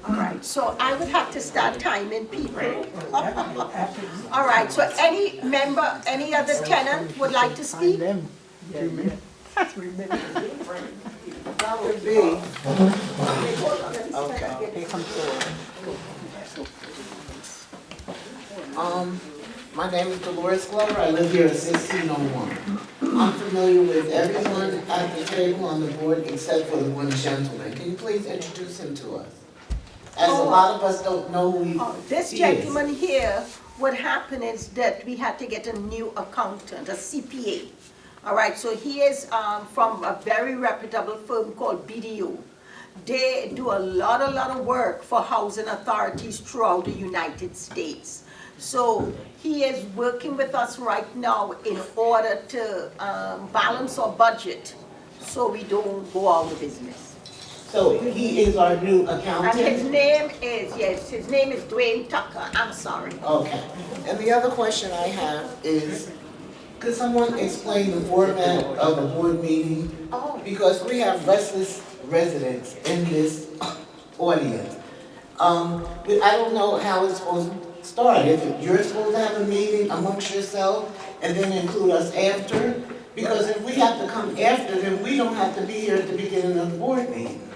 All right, so I would have to start timing people. All right, so any member, any other tenant would like to speak? Them, 2 minutes. 3 minutes. That would be, okay. Here comes Dora. My name is Dolores Glover. I live here at 1601. I'm familiar with everyone at the table on the board except for the one gentleman. Can you please introduce him to us? As a lot of us don't know who he is. This gentleman here, what happened is that we had to get a new accountant, a CPA. All right, so he is from a very reputable firm called BDO. They do a lot of work for housing authorities throughout the United States. So he is working with us right now in order to balance our budget so we don't go out of business. So he is our new accountant? And his name is, yes, his name is Dwayne Tucker. I'm sorry. Okay. And the other question I have is, could someone explain the format of a board meeting? Because we have restless residents in this audience. I don't know how it's supposed to start. If you're supposed to have a meeting amongst yourself and then include us after, because if we have to come after, then we don't have to be here at the beginning of the board meeting.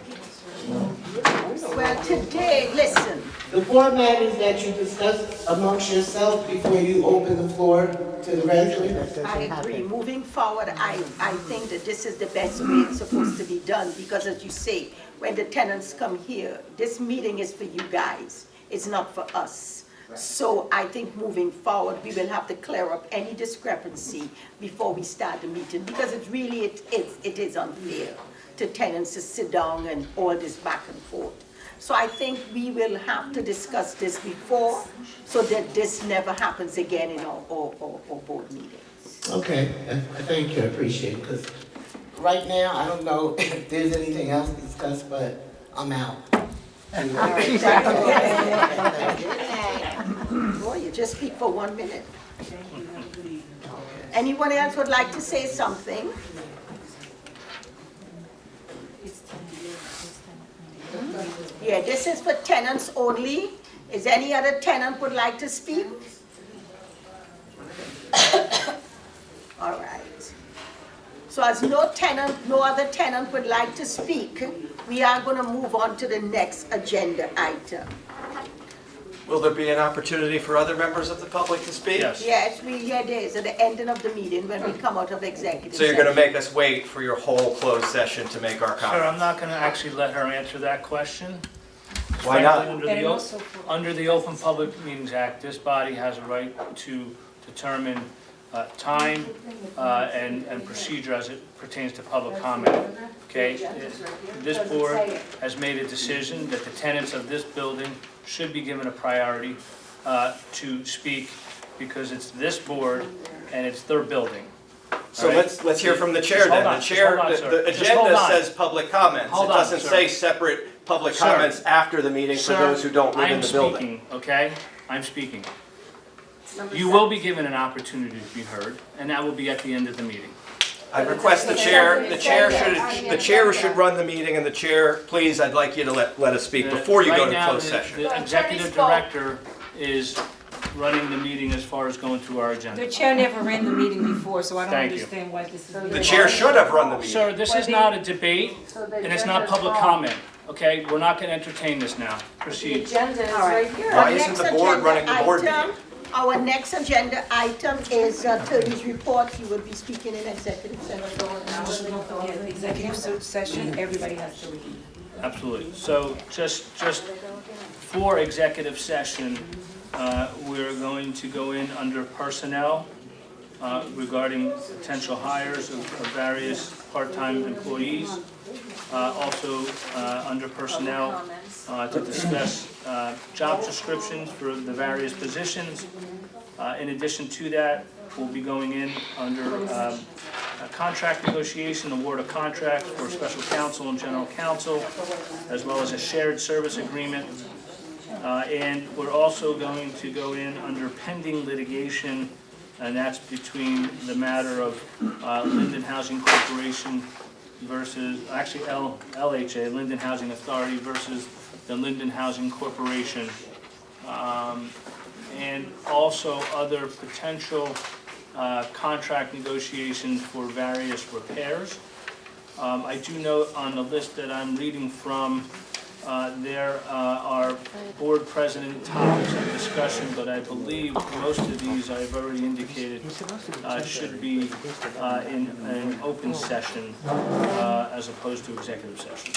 Well, today, listen. The format is that you discuss amongst yourself before you open the floor to the residents. I agree. Moving forward, I think that this is the best way it's supposed to be done because as you say, when the tenants come here, this meeting is for you guys. It's not for us. So I think moving forward, we will have to clear up any discrepancy before we start the meeting because it really is unfair to tenants to sit down and all this back and forth. So I think we will have to discuss this before so that this never happens again in our board meetings. Okay, thank you, I appreciate it, because right now, I don't know if there's anything else to discuss, but I'm out. Boy, you just speak for 1 minute. Anyone else would like to say something? Yeah, this is for tenants only. Is any other tenant would like to speak? All right. So as no other tenant would like to speak, we are going to move on to the next agenda item. Will there be an opportunity for other members of the public to speak? Yes. Yes, there is at the ending of the meeting when we come out of executive So you're going to session. make us wait for your whole closed session to make our Sir, I'm comments? not going to actually let her answer that question. Why not? Under the Open Public Meetings Act, this body has a right to determine time and procedure as it pertains to public comment. Okay, this board has made a decision that the tenants of this building should be given a priority to speak because it's this board and it's their building. So All right? let's hear from the chair Just hold then. on, The just chair, hold on, sir. the Just hold agenda on. says public comments. Hold It on, doesn't sir. say separate public Sir. comments after the meeting for Sir, those who don't live in the building. I'm speaking, okay? I'm speaking. You will be given an opportunity to be heard, and that will be at the end of the meeting. I request the chair should run the meeting, and the chair, please, I'd like you to let us speak before you go to closed session. The executive director is running the meeting as far as going through our agenda. The chair never ran the meeting before, so I don't Thank you. understand why this is. The chair should have run the meeting. Sir, this is not a debate, and it's not public comment, okay? We're not gonna entertain this now. Proceed. agenda is All right. right here. Why Our isn't next the board agenda running the board item- meeting? Our next agenda item is Attorney's report. He will be speaking in executive session. Don't forget, the executive session, everybody has to read. Absolutely. So just for executive session, we're going to go in under personnel regarding potential hires of various part-time employees. Also under personnel to discuss job descriptions for the various positions. In addition to that, we'll be going in under a contract negotiation, award of contracts for special counsel and general counsel, as well as a shared service agreement. And we're also going to go in under pending litigation, and that's between the matter of Linden Housing Corporation versus, actually LHA, Linden Housing Authority versus the Linden Housing Corporation. And also other potential contract negotiations for various repairs. I do note on the list that I'm reading from, there are board president topics of discussion, but I believe most of these I've already indicated should be in an open session as opposed to executive session.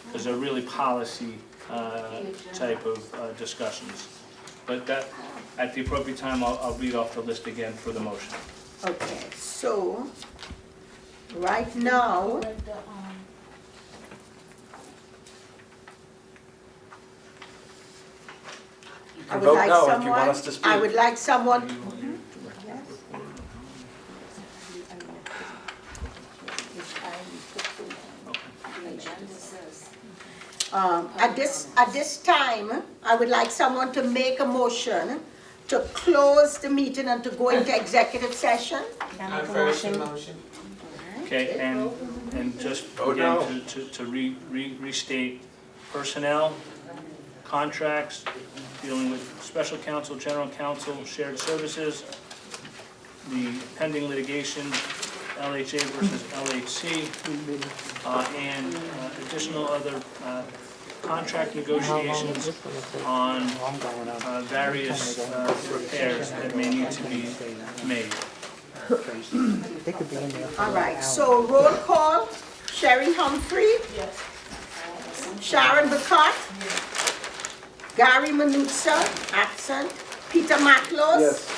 Because they're really policy type of discussions. But that, at the appropriate time, I'll read off the list again for the motion. Okay, so, right now, I would Vote like no if you want us to someone, speak. I would like someone, at this time, I would like someone to make a motion to close the meeting and to go into executive session. I first motion. Okay, and just Vote no. again, to restate personnel, contracts, dealing with special counsel, general counsel, shared services, the pending litigation, LHA versus LHC, and additional other contract negotiations on various repairs that may need to be made. They could be in there. All right, so roll call, Sherry Humphrey. Yes. Sharon Bacott. Gary Manuzza, absent. Peter Matlos. Yes.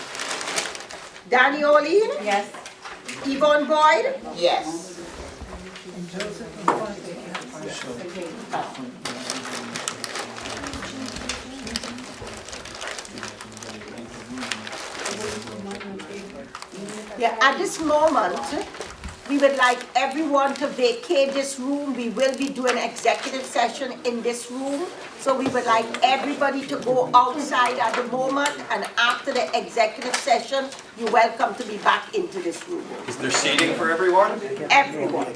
Danny Olin. Yes. Yvonne Boyd. Yes. And Joseph and Frank. Yeah, at this moment, we would like everyone to vacate this room. We will be doing executive session in this room. So we would like everybody to go outside at the moment, and after the executive session, you're welcome to be back into this room. Is there seating for everyone? Everyone. They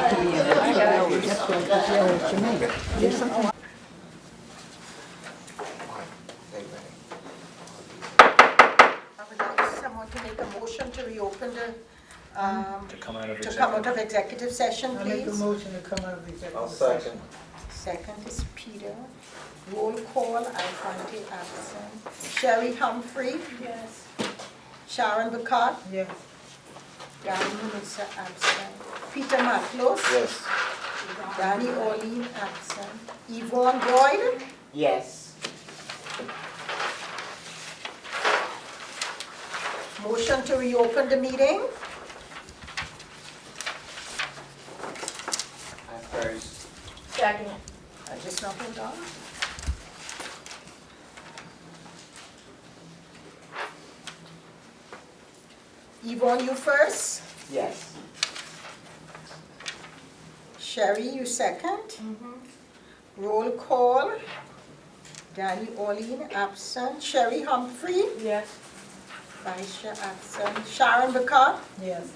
could be in there. That's what you mean. There's something. I would like someone to make a motion to reopen the, To come out of to come out of executive session, I make a please. motion to come out of the I'll executive second. session. Second is Peter. Roll call, Alfonte absent. Sherry Humphrey. Yes. Sharon Bacott. Yes. Gary Manuzza absent. Peter Matlos. Yes. Danny Olin absent. Yvonne Boyd. Yes. Motion to reopen the meeting. I first. Second. I just not hold on. Yvonne, you first. Yes. Sherry, you second. Roll call. Danny Orlean, absent. Sherry Humphrey. Yes. Vice Chair absent. Sharon Bacot. Yes.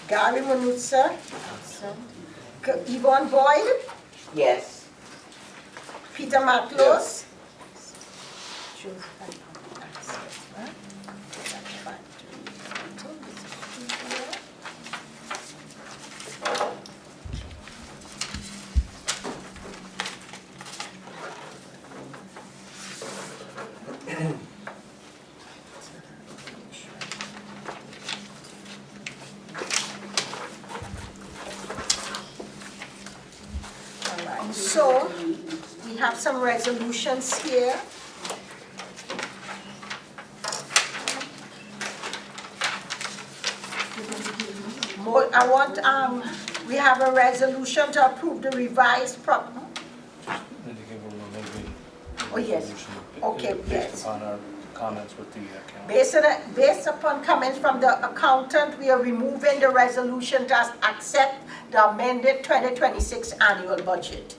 Gary Manutza. Absent. Yvonne Boyd. Yes. Peter Matlos. So, we have some resolutions here. We have a resolution to approve the revised Oh, yes. Okay, yes. Based upon our comments with the accountant. Based upon comments from the accountant, we are removing the resolution to accept the amended 2026 annual budget.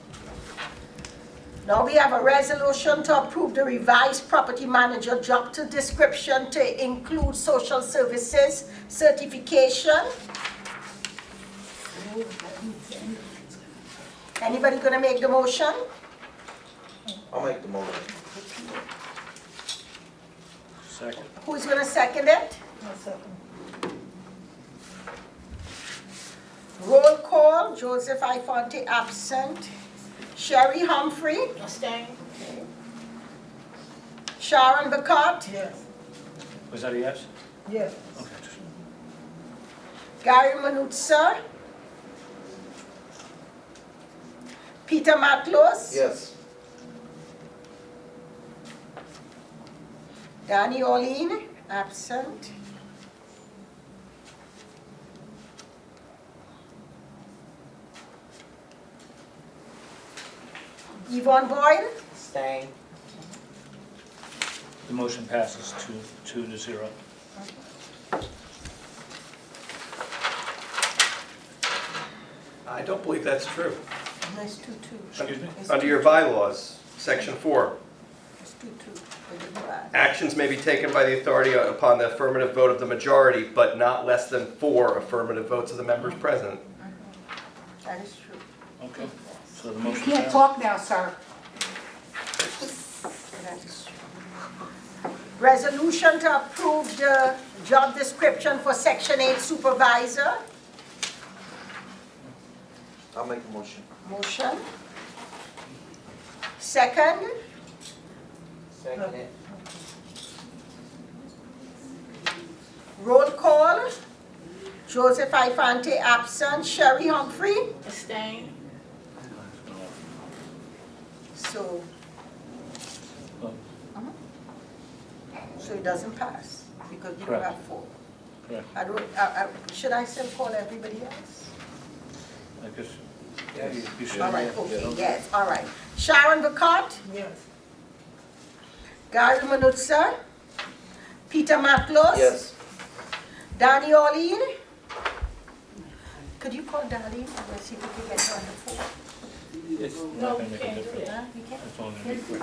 Now we have a resolution to approve the revised property manager job description to include social services certification. Anybody gonna make the motion? I'll make the motion. Second. Who's gonna second it? Roll call, Joseph Ifonte absent. Sherry Humphrey. Abstain. Sharon Bacot. Yes. Was that a yes? Yes. Okay. Gary Manutza. Peter Matlos. Yes. Danny Orlean, absent. Yvonne Boyd. Staying. The motion passes 2-0. I don't believe that's true. That's 2-2. Excuse me? Under your bylaws, section 4, It's 2-2. actions may be taken by the authority upon the affirmative vote of the majority, but not less than 4 affirmative votes of the members present. That is true. Okay. So the You motion can't passes. talk now, sir. That is true. Resolution to approve the job description for Section 8 supervisor. I'll make the motion. Motion. Second. Second it. Roll call. Joseph Ifonte absent. Sherry Humphrey. Abstain. So. So it doesn't pass because you don't Correct. have 4. Correct. Should I still call everybody else? I guess Yes. you should. All right, okay, yes, all right. Sharon Bacot. Yes. Gary Manutza. Peter Matlos. Yes. Danny Orlean. Could you call Darlene? Let's see if we can get her on the phone. It's not No, gonna you make a can't do difference. that. You can't? It's only gonna be 4.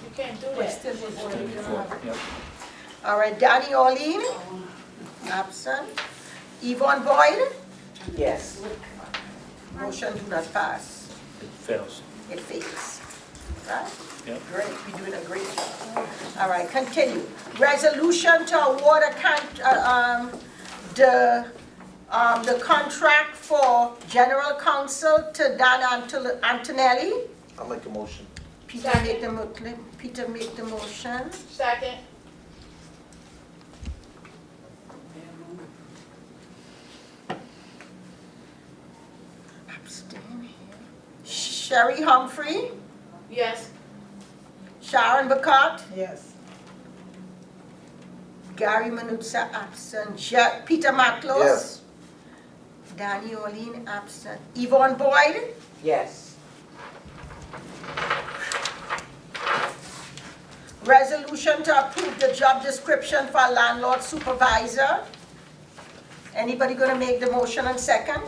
You can't do But that. still, we're voting. Yep. All right, Danny Orlean. Absent. Yvonne Boyd. Yes. Motion do not pass. It fails. It fails. Right? Yep. Great, you're doing a great job. All right, continue. Resolution to award the contract for general counsel to Dan Antonelli. I'll make a motion. Peter make the motion. Second. Abstain. Sherry Humphrey. Yes. Sharon Bacot. Yes. Gary Manutza absent. Peter Matlos? Yes. Danny Orlean absent. Yvonne Boyd? Yes. Resolution to approve the job description for landlord supervisor. Anybody gonna make the motion and second?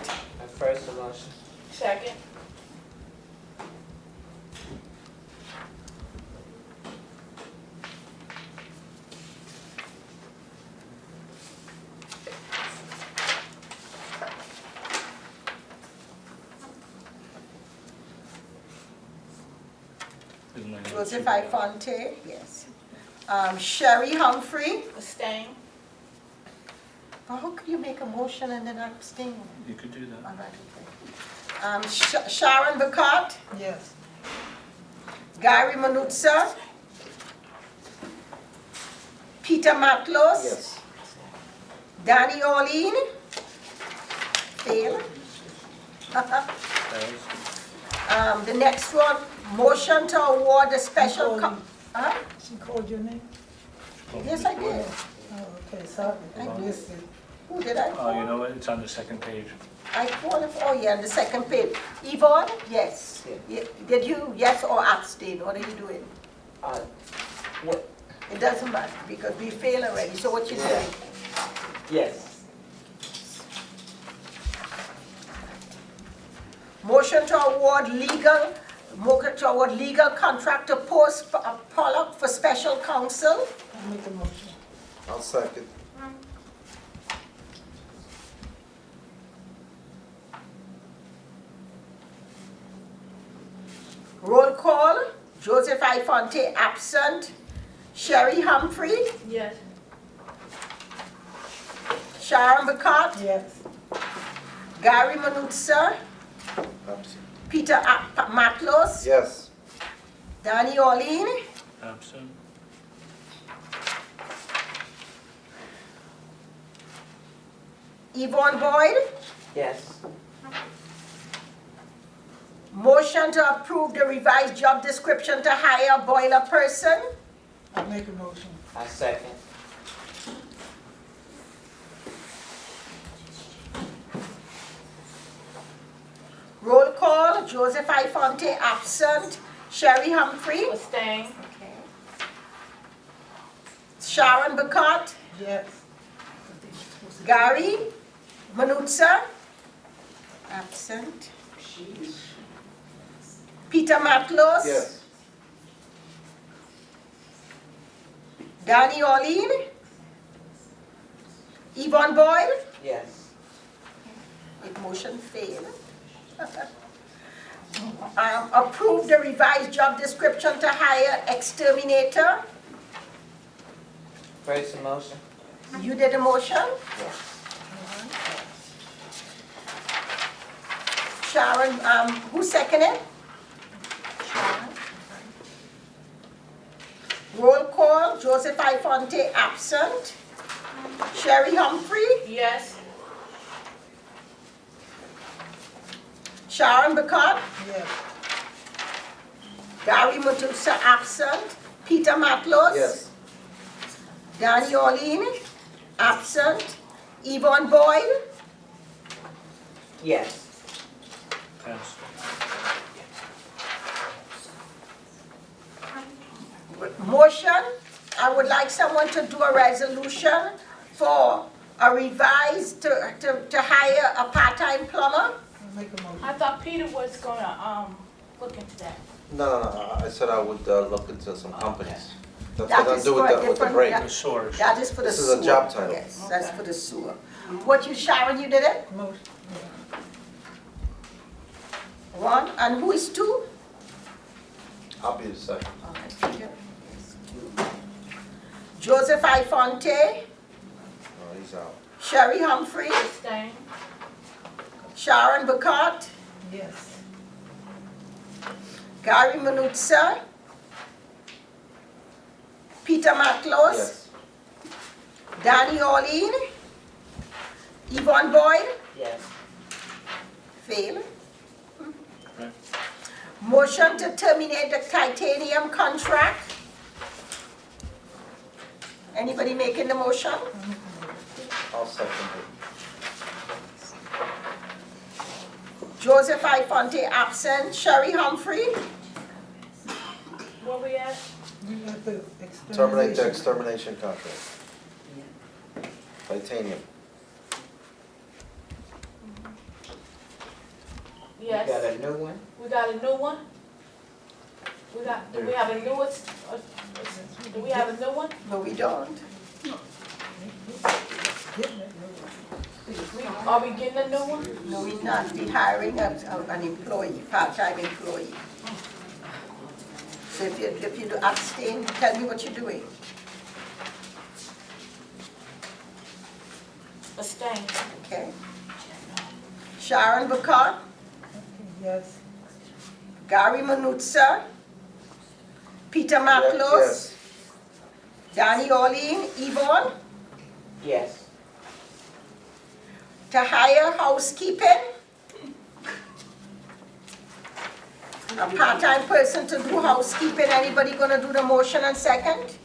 First motion. Second. Joseph Ifonte, yes. Sherry Humphrey. Abstain. Oh, how could you make a motion and then abstain? You could do that. All right, okay. Sharon Bacott. Yes. Gary Manutza. Peter Matlos. Yes. Danny Orlean. Fail. The next one, motion to award a special. Huh? She called your name? Yes, I did. Oh, okay, sorry, I missed it. Who did I Oh, call? you know what, it's on the second page. I called it, oh yeah, on the second page. Yvonne, yes. Did you yes or abstain? What are you doing? What? It doesn't matter because we failed already. So what you doing? Yes. Motion to award legal contract to Post Pollock for special counsel. I'll make a motion. I'll second. Roll call. Joseph Ifonte absent. Sherry Humphrey. Yes. Sharon Bacott. Yes. Gary Manutza. Absent. Peter Matlos. Yes. Danny Orlean. Absent. Yvonne Boyd. Yes. Motion to approve the revised job description to hire a boiler person. I'll make a motion. I second. Roll call. Joseph Ifonte absent. Sherry Humphrey. Abstain. Okay. Sharon Bacott. Yes. Gary Manutza. Absent. Peter Matlos. Yes. Danny Orlean. Yvonne Boyd. Yes. It motion failed. Approve the revised job description to hire exterminator. First motion. You did a motion? Yes. Sharon, who seconded? Roll call, Joseph Ifonte absent. Sherry Humphrey? Yes. Sharon Bacott? Yes. Gary Manutza absent. Peter Matlos? Yes. Danny Orlean? Absent. Yvonne Boyd? Yes. Pass. Motion, I would like someone to do a resolution for a revised, to hire a part-time plumber. I'll make a motion. I thought Peter was gonna, look into that. No, I said I would look into some companies. That's That what I'm is doing for a with the different- break. The source. That is for the This sewer. is a job title. Yes, that's for the sewer. What you, Sharon, you did it? Motion. One, and who is two? I'll be the second. All right, Peter is two. Joseph Ifonte, Oh, he's out. Sherry Humphrey, Abstain. Sharon Bacott, Yes. Gary Manutza, Peter Matlos, Yes. Danny Orlean, Yvonne Boyd, Yes. fail. Right. Motion to terminate the titanium contract. Anybody making the motion? I'll second it. Joseph Ifonte absent. Sherry Humphrey? Where we at? We got the Terminate the extermination. extermination contract. Titanium. Yes. You got a new one? We got a new one? Do we have a newest, do we have a new one? No, we don't. Are we getting a new one? No, we're not. We're hiring an employee, part-time employee. So if you do abstain, tell me what you're doing. Abstain. Okay. Sharon Bacot, Yes. Gary Manutza, Peter Matlos, Yes. Danny Orlean, Yvonne, Yes. to hire housekeeping, a part-time person to do housekeeping. Anybody gonna do the motion and second?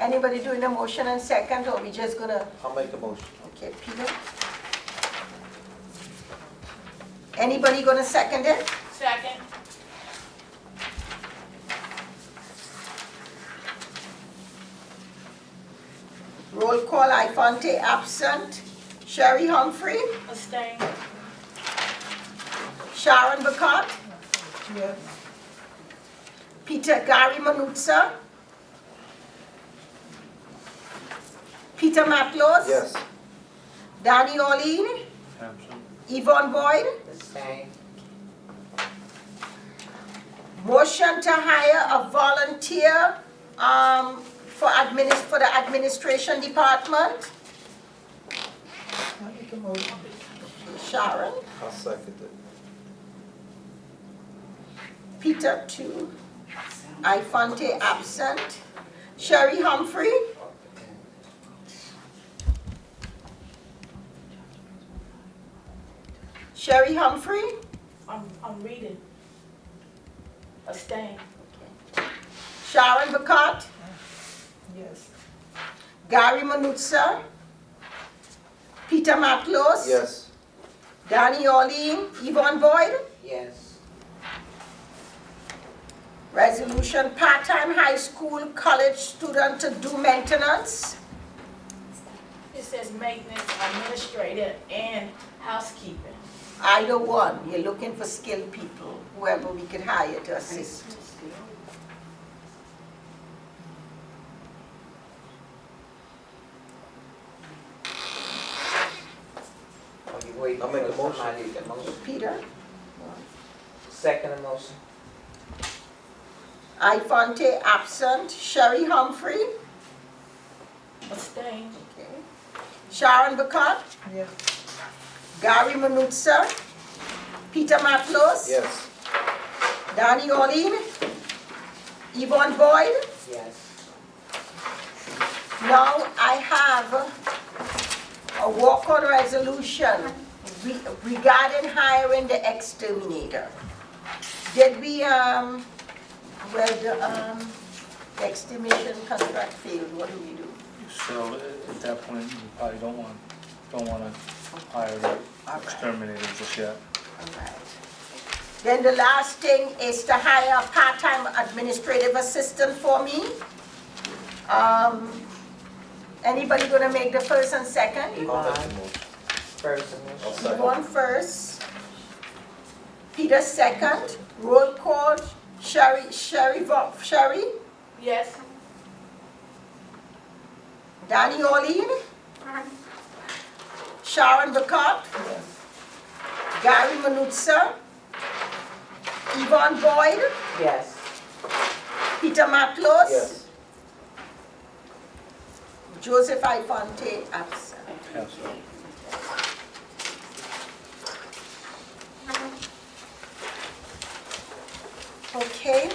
Anybody doing the motion and second, or we just gonna, I'll make a motion. okay, Peter? Anybody gonna second it? Second. Roll call, Ifonte absent. Sherry Humphrey, Abstain. Sharon Bacot, Yes. Peter Gary Manutza, Peter Matlos, Yes. Danny Orlean, Absent. Yvonne Boyd. The same. Motion to hire a volunteer for the administration department. I make a motion. Sharon, I'll second it. Peter 2, Ifonte absent. Sherry Humphrey, Sherry Humphrey, I'm reading. Abstain. Sharon Bacot, Yes. Gary Manutza, Peter Matlos, Yes. Danny Orlean, Yvonne Boyd. Yes. Resolution, part-time high school, college student to do maintenance. It says maintenance, administrator, and housekeeping. Either one, you're looking for skilled people, whoever we could hire to assist. Are you waiting I'll make a for motion. somebody to motion? Peter? Second motion? Ifonte absent. Sherry Humphrey? Abstain. Okay. Sharon Bacot? Yes. Gary Manutza? Peter Matlos? Yes. Danny Orlean? Yvonne Boyd? Yes. Now I have a walk-on resolution regarding hiring the exterminator. Did we, the extermination contract failed, what do we do? So at that point, you probably don't want to hire the exterminator just yet. Alright. Then the last thing is to hire a part-time administrative assistant for me. Anybody gonna make the first and second? I'll make Yvonne, the motion. first motion. I'll second. Yvonne first. Peter second. Roll call. Sherry? Yes. Danny Orlean? Sharon Bacot? Gary Manutza? Yvonne Boyd? Yes. Peter Matlos? Yes. Joseph Ifonte absent. Pass. Okay.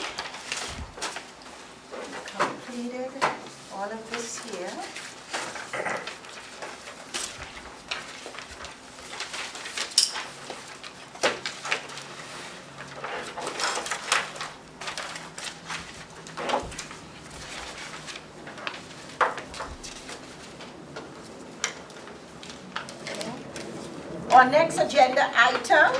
Completed all of this here. Our next agenda item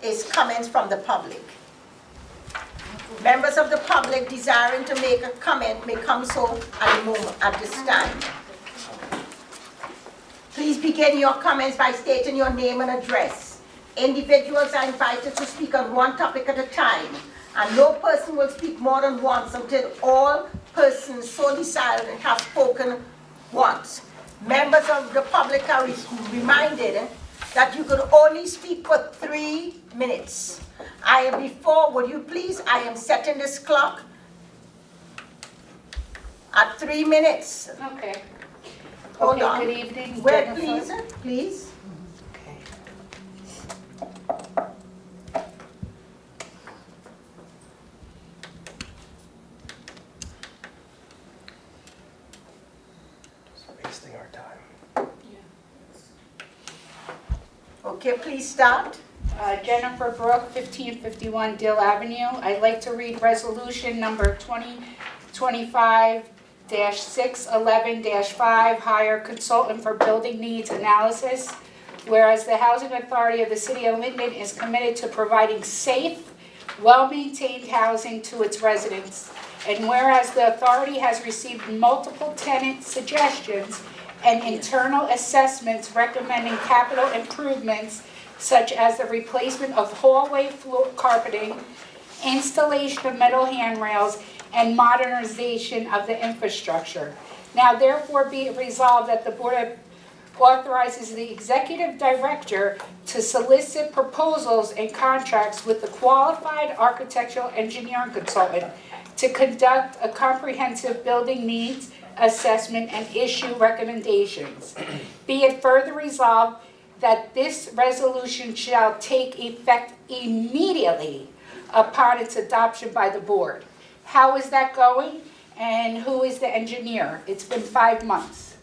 is comments from the public. Members of the public desiring to make a comment may come so at this time. Please begin your comments by stating your name and address. Individuals are invited to speak on one topic at a time, and no person will speak more than once until all persons so desired have spoken once. Members of the public are reminded that you could only speak for 3 minutes. Would you please, I am setting this clock at 3 minutes. Okay. Hold on. Good evening, Wait, Jennifer. please. Okay. Just wasting our time. Okay, please start. Jennifer Brooke, 1551 Dill Avenue. I'd like to read resolution number 2025-611-5, hire consultant for building needs analysis. Whereas the Housing Authority of the City of Linden is committed to providing safe, well-maintained housing to its residents. And whereas the authority has received multiple tenant suggestions and internal assessments recommending capital improvements such as the replacement of hallway floor carpeting, installation of metal handrails, and modernization of the infrastructure. Now therefore be it resolved that the Board authorizes the Executive Director to solicit proposals and contracts with the qualified architectural engineering consultant to conduct a comprehensive building needs assessment and issue recommendations. Be it further resolved that this resolution shall take effect immediately upon its adoption by the board. How is that going? And who is the engineer? It's been 5 months.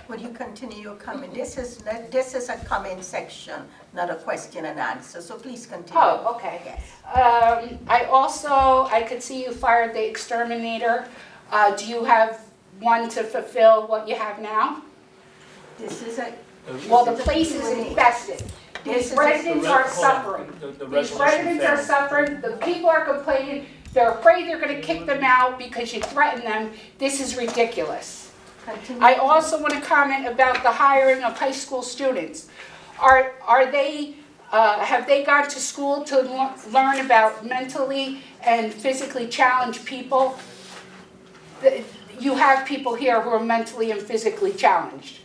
Will you continue your comment? This is a comment section, not a question and answer, so please continue. Oh, okay. Yes. I could see you fired the exterminator. Do you have one to fulfill what you have now? This is a... Well, the place is infested. These residents are suffering. These residents are suffering. The people are complaining. They're afraid they're going to kick them out because you threaten them. This is ridiculous. I also want to comment about the hiring of high school students. Are they? Have they gone to school to learn about mentally and physically challenged people? You have people here who are mentally and physically challenged.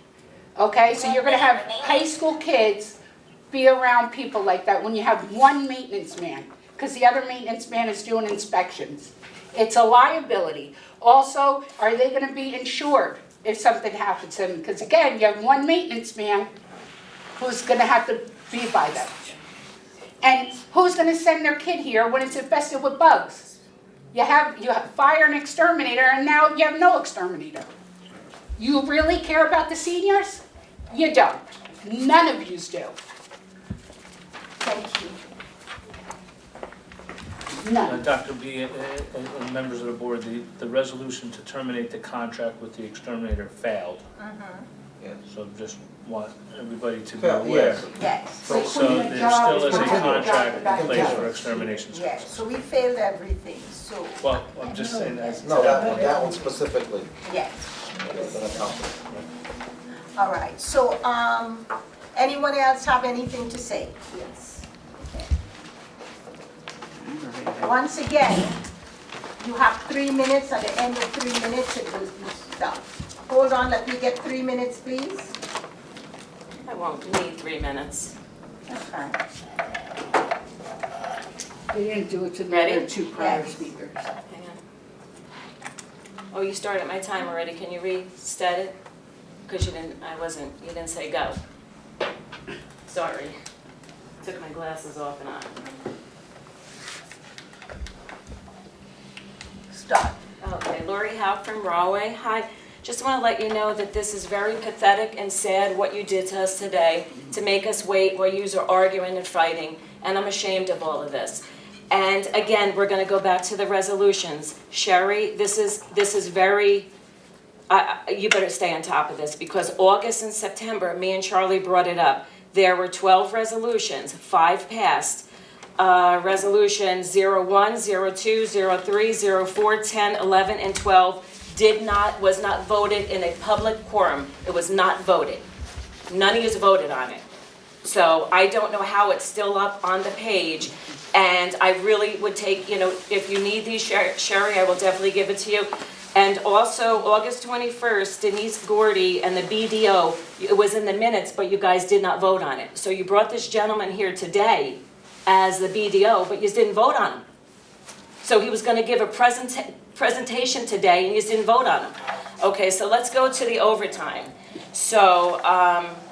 Okay, so you're going to have high school kids be around people like that when you have one maintenance man, because the other maintenance man is doing inspections. It's a liability. Also, are they going to be insured if something happens to them? Because again, you have one maintenance man who's going to have to be by them. And who's going to send their kid here when it's infested with bugs? You have fire an exterminator, and now you have no exterminator. You really care about the seniors? You don't. None of yous do. Thank you. None. Dr. B, and members of the board, the resolution to terminate the contract with the exterminator failed. Yes. So just want everybody to be Failed, aware. yes. Yes. So there still is a contract in place for extermination services. Yes, so we failed everything, so, Well, I'm just saying that. No, that one specifically. yes. Yes, an accountant. All right, so, anyone else have anything to say? Yes. Once again, you have 3 minutes. At the end of 3 minutes, it will stop. Hold on, let me get 3 minutes, please. I won't need 3 minutes. That's fine. They didn't do it to the Ready? other two prior Yes. speakers. Hang on. Oh, you started my time already. Can you restat it? Because you didn't say go. Sorry. Took my glasses off and on. Start. Okay, Lori Howe from Rahway. Hi. Just want to let you know that this is very pathetic and sad what you did to us today, to make us wait while you are arguing and fighting, and I'm ashamed of all of this. And again, we're going to go back to the resolutions. Sherry, this is very, you better stay on top of this, because August and September, me and Charlie brought it up. There were 12 resolutions, 5 passed. Resolution 01, 02, 03, 04, 10, 11, and 12 was not voted in a public quorum. It was not voted. None of you voted on it. So I don't know how it's still up on the page. And I really would take, if you need these, Sherry, I will definitely give it to you. And also, August 21st, Denise Gordy and the BDO, it was in the minutes, but you guys did not vote on it. So you brought this gentleman here today as the BDO, but you didn't vote on him. So he was going to give a presentation today, and you didn't vote on him. Okay, so let's go to the overtime. So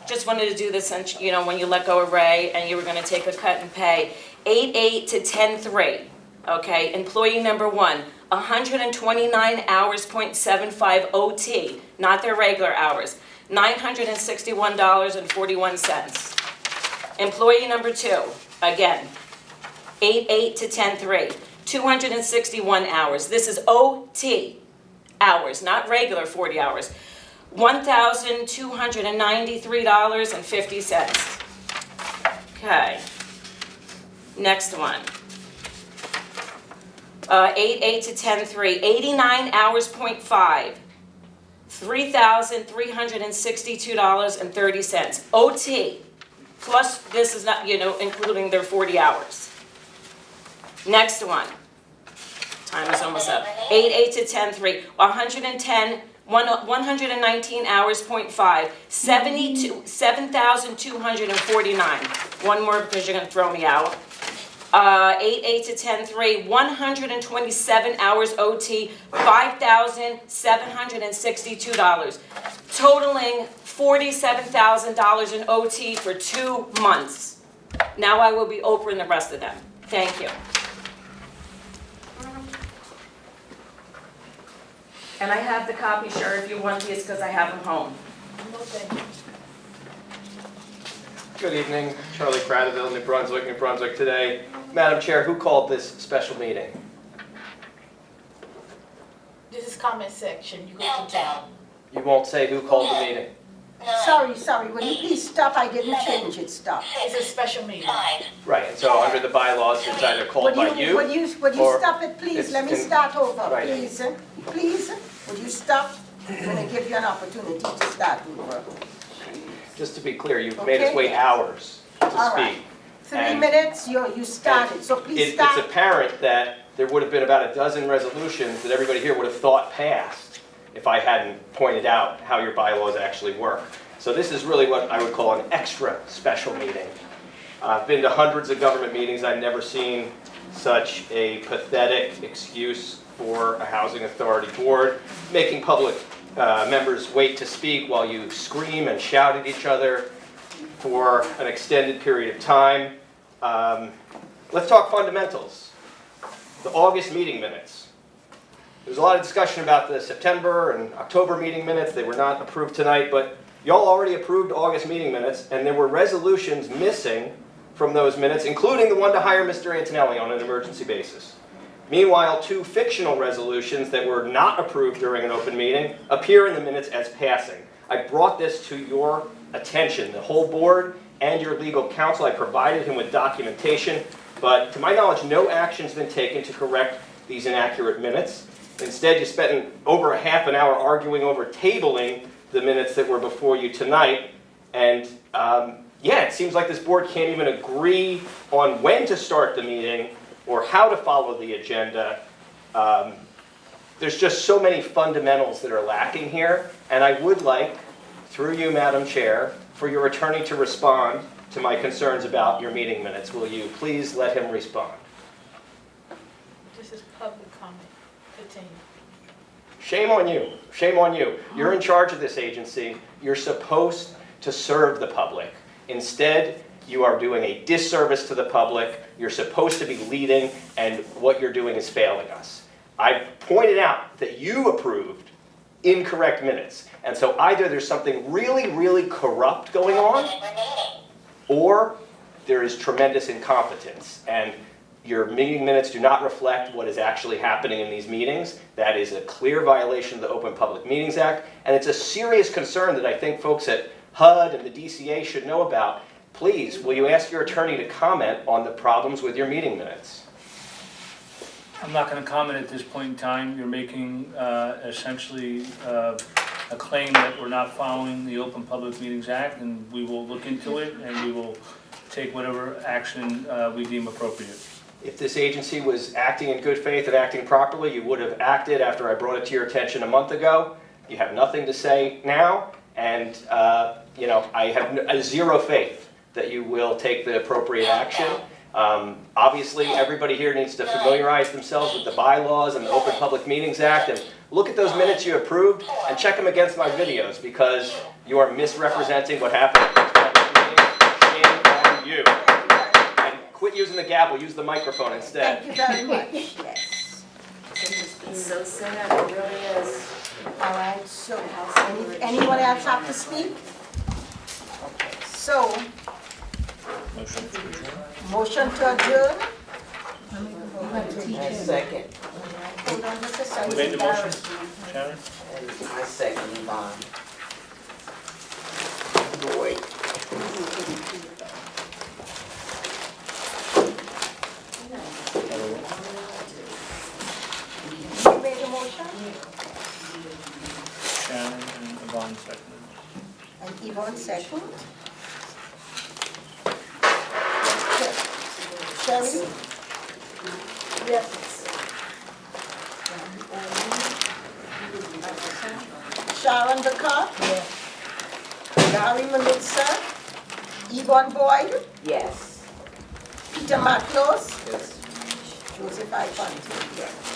just wanted to do this, since, when you let go of Ray, and you were going to take a cut and pay. 8/8 to 10/3, okay? Employee number 1, 129 hours, .75 OT, not their regular hours, $961.41. Employee number 2, again, 8/8 to 10/3, 261 hours. This is OT hours, not regular 40 hours. $1,293.50. Okay. Next one. 8/8 to 10/3, 89 hours, .5, $3,362.30. OT, plus this is not, including their 40 hours. Next one. Time is almost up. 8/8 to 10/3, 119 hours, .5, 7,249. One more because you're going to throw me out. 8/8 to 10/3, 127 hours OT, $5,762, totaling $47,000 in OT for 2 months. Now I will be Oprahing the rest of them. Thank you. And I have the copy, sure, if you want these, because I have them home. Good evening, Charlie Cradaville, New Brunswick today. Madam Chair, who called this special meeting? This is comment section, you go to town. You won't say who called the meeting. Sorry, will you please stop? I didn't change it, stop. It's a special meeting. Right, and so under the bylaws, it's either called by you Would you or stop it, please? Let me start over, Right. please. Please, would you stop? I'm going to give you an opportunity to start over. Just to be clear, you've made us wait Okay. hours to All right. speak. 3 minutes, you started, so please start. It's apparent that there would have been about a dozen resolutions that everybody here would have thought passed if I hadn't pointed out how your bylaws actually work. So this is really what I would call an extra special meeting. I've been to hundreds of government meetings. I've never seen such a pathetic excuse for a housing authority board, making public members wait to speak while you scream and shout at each other for an extended period of time. Let's talk fundamentals. The August meeting minutes. There's a lot of discussion about the September and October meeting minutes. They were not approved tonight, but y'all already approved August meeting minutes, and there were resolutions missing from those minutes, including the one to hire Mr. Antonelli on an emergency basis. Meanwhile, 2 fictional resolutions that were not approved during an open meeting appear in the minutes as passing. I brought this to your attention, the whole board and your legal counsel. I provided him with documentation, but to my knowledge, no action's been taken to correct these inaccurate minutes. Instead, you spent over a half an hour arguing over tabling the minutes that were before you tonight, and it seems like this board can't even agree on when to start the meeting or how to follow the agenda. There's just so many fundamentals that are lacking here, and I would like, through you, Madam Chair, for your attorney to respond to my concerns about your meeting minutes. Will you please let him respond? This is public comment. Continue. Shame on you. Shame on you. You're in charge of this agency. You're supposed to serve the public. Instead, you are doing a disservice to the public. You're supposed to be leading, and what you're doing is failing us. I pointed out that you approved incorrect minutes. And so either there's something really, really corrupt going on, or there is tremendous incompetence. And your meeting minutes do not reflect what is actually happening in these meetings. That is a clear violation of the Open Public Meetings Act, and it's a serious concern that I think folks at HUD and the DCA should know about. Please, will you ask your attorney to comment on the problems with your meeting minutes? I'm not going to comment at this point in time. You're making essentially a claim that we're not following the Open Public Meetings Act, and we will look into it, and we will take whatever action we deem appropriate. If this agency was acting in good faith and acting properly, you would have acted after I brought it to your attention a month ago. You have nothing to say now, and you know, I have zero faith that you will take the appropriate action. Obviously, everybody here needs to familiarize themselves with the bylaws and the Open Public Meetings Act, and look at those minutes you approved and check them against my videos, because you are misrepresenting what happened at this public meeting. Shame on you. Quit using the gavel, use the microphone instead. Thank you very much, yes. It's so sad, it really is. All right, so, anyone else have to speak? Okay, so, motion to adjourn? I second. Hold on just a second. Who made the motion, Sharon? I second Yvonne. Who made the motion? Sharon and Yvonne seconded. And Yvonne second. Sherry? Yes. Sharon Bacot? Yes. Gary Melitza? Yvonne Boyd? Yes. Peter Matlos? Yes. Joseph Ifanti? Yes.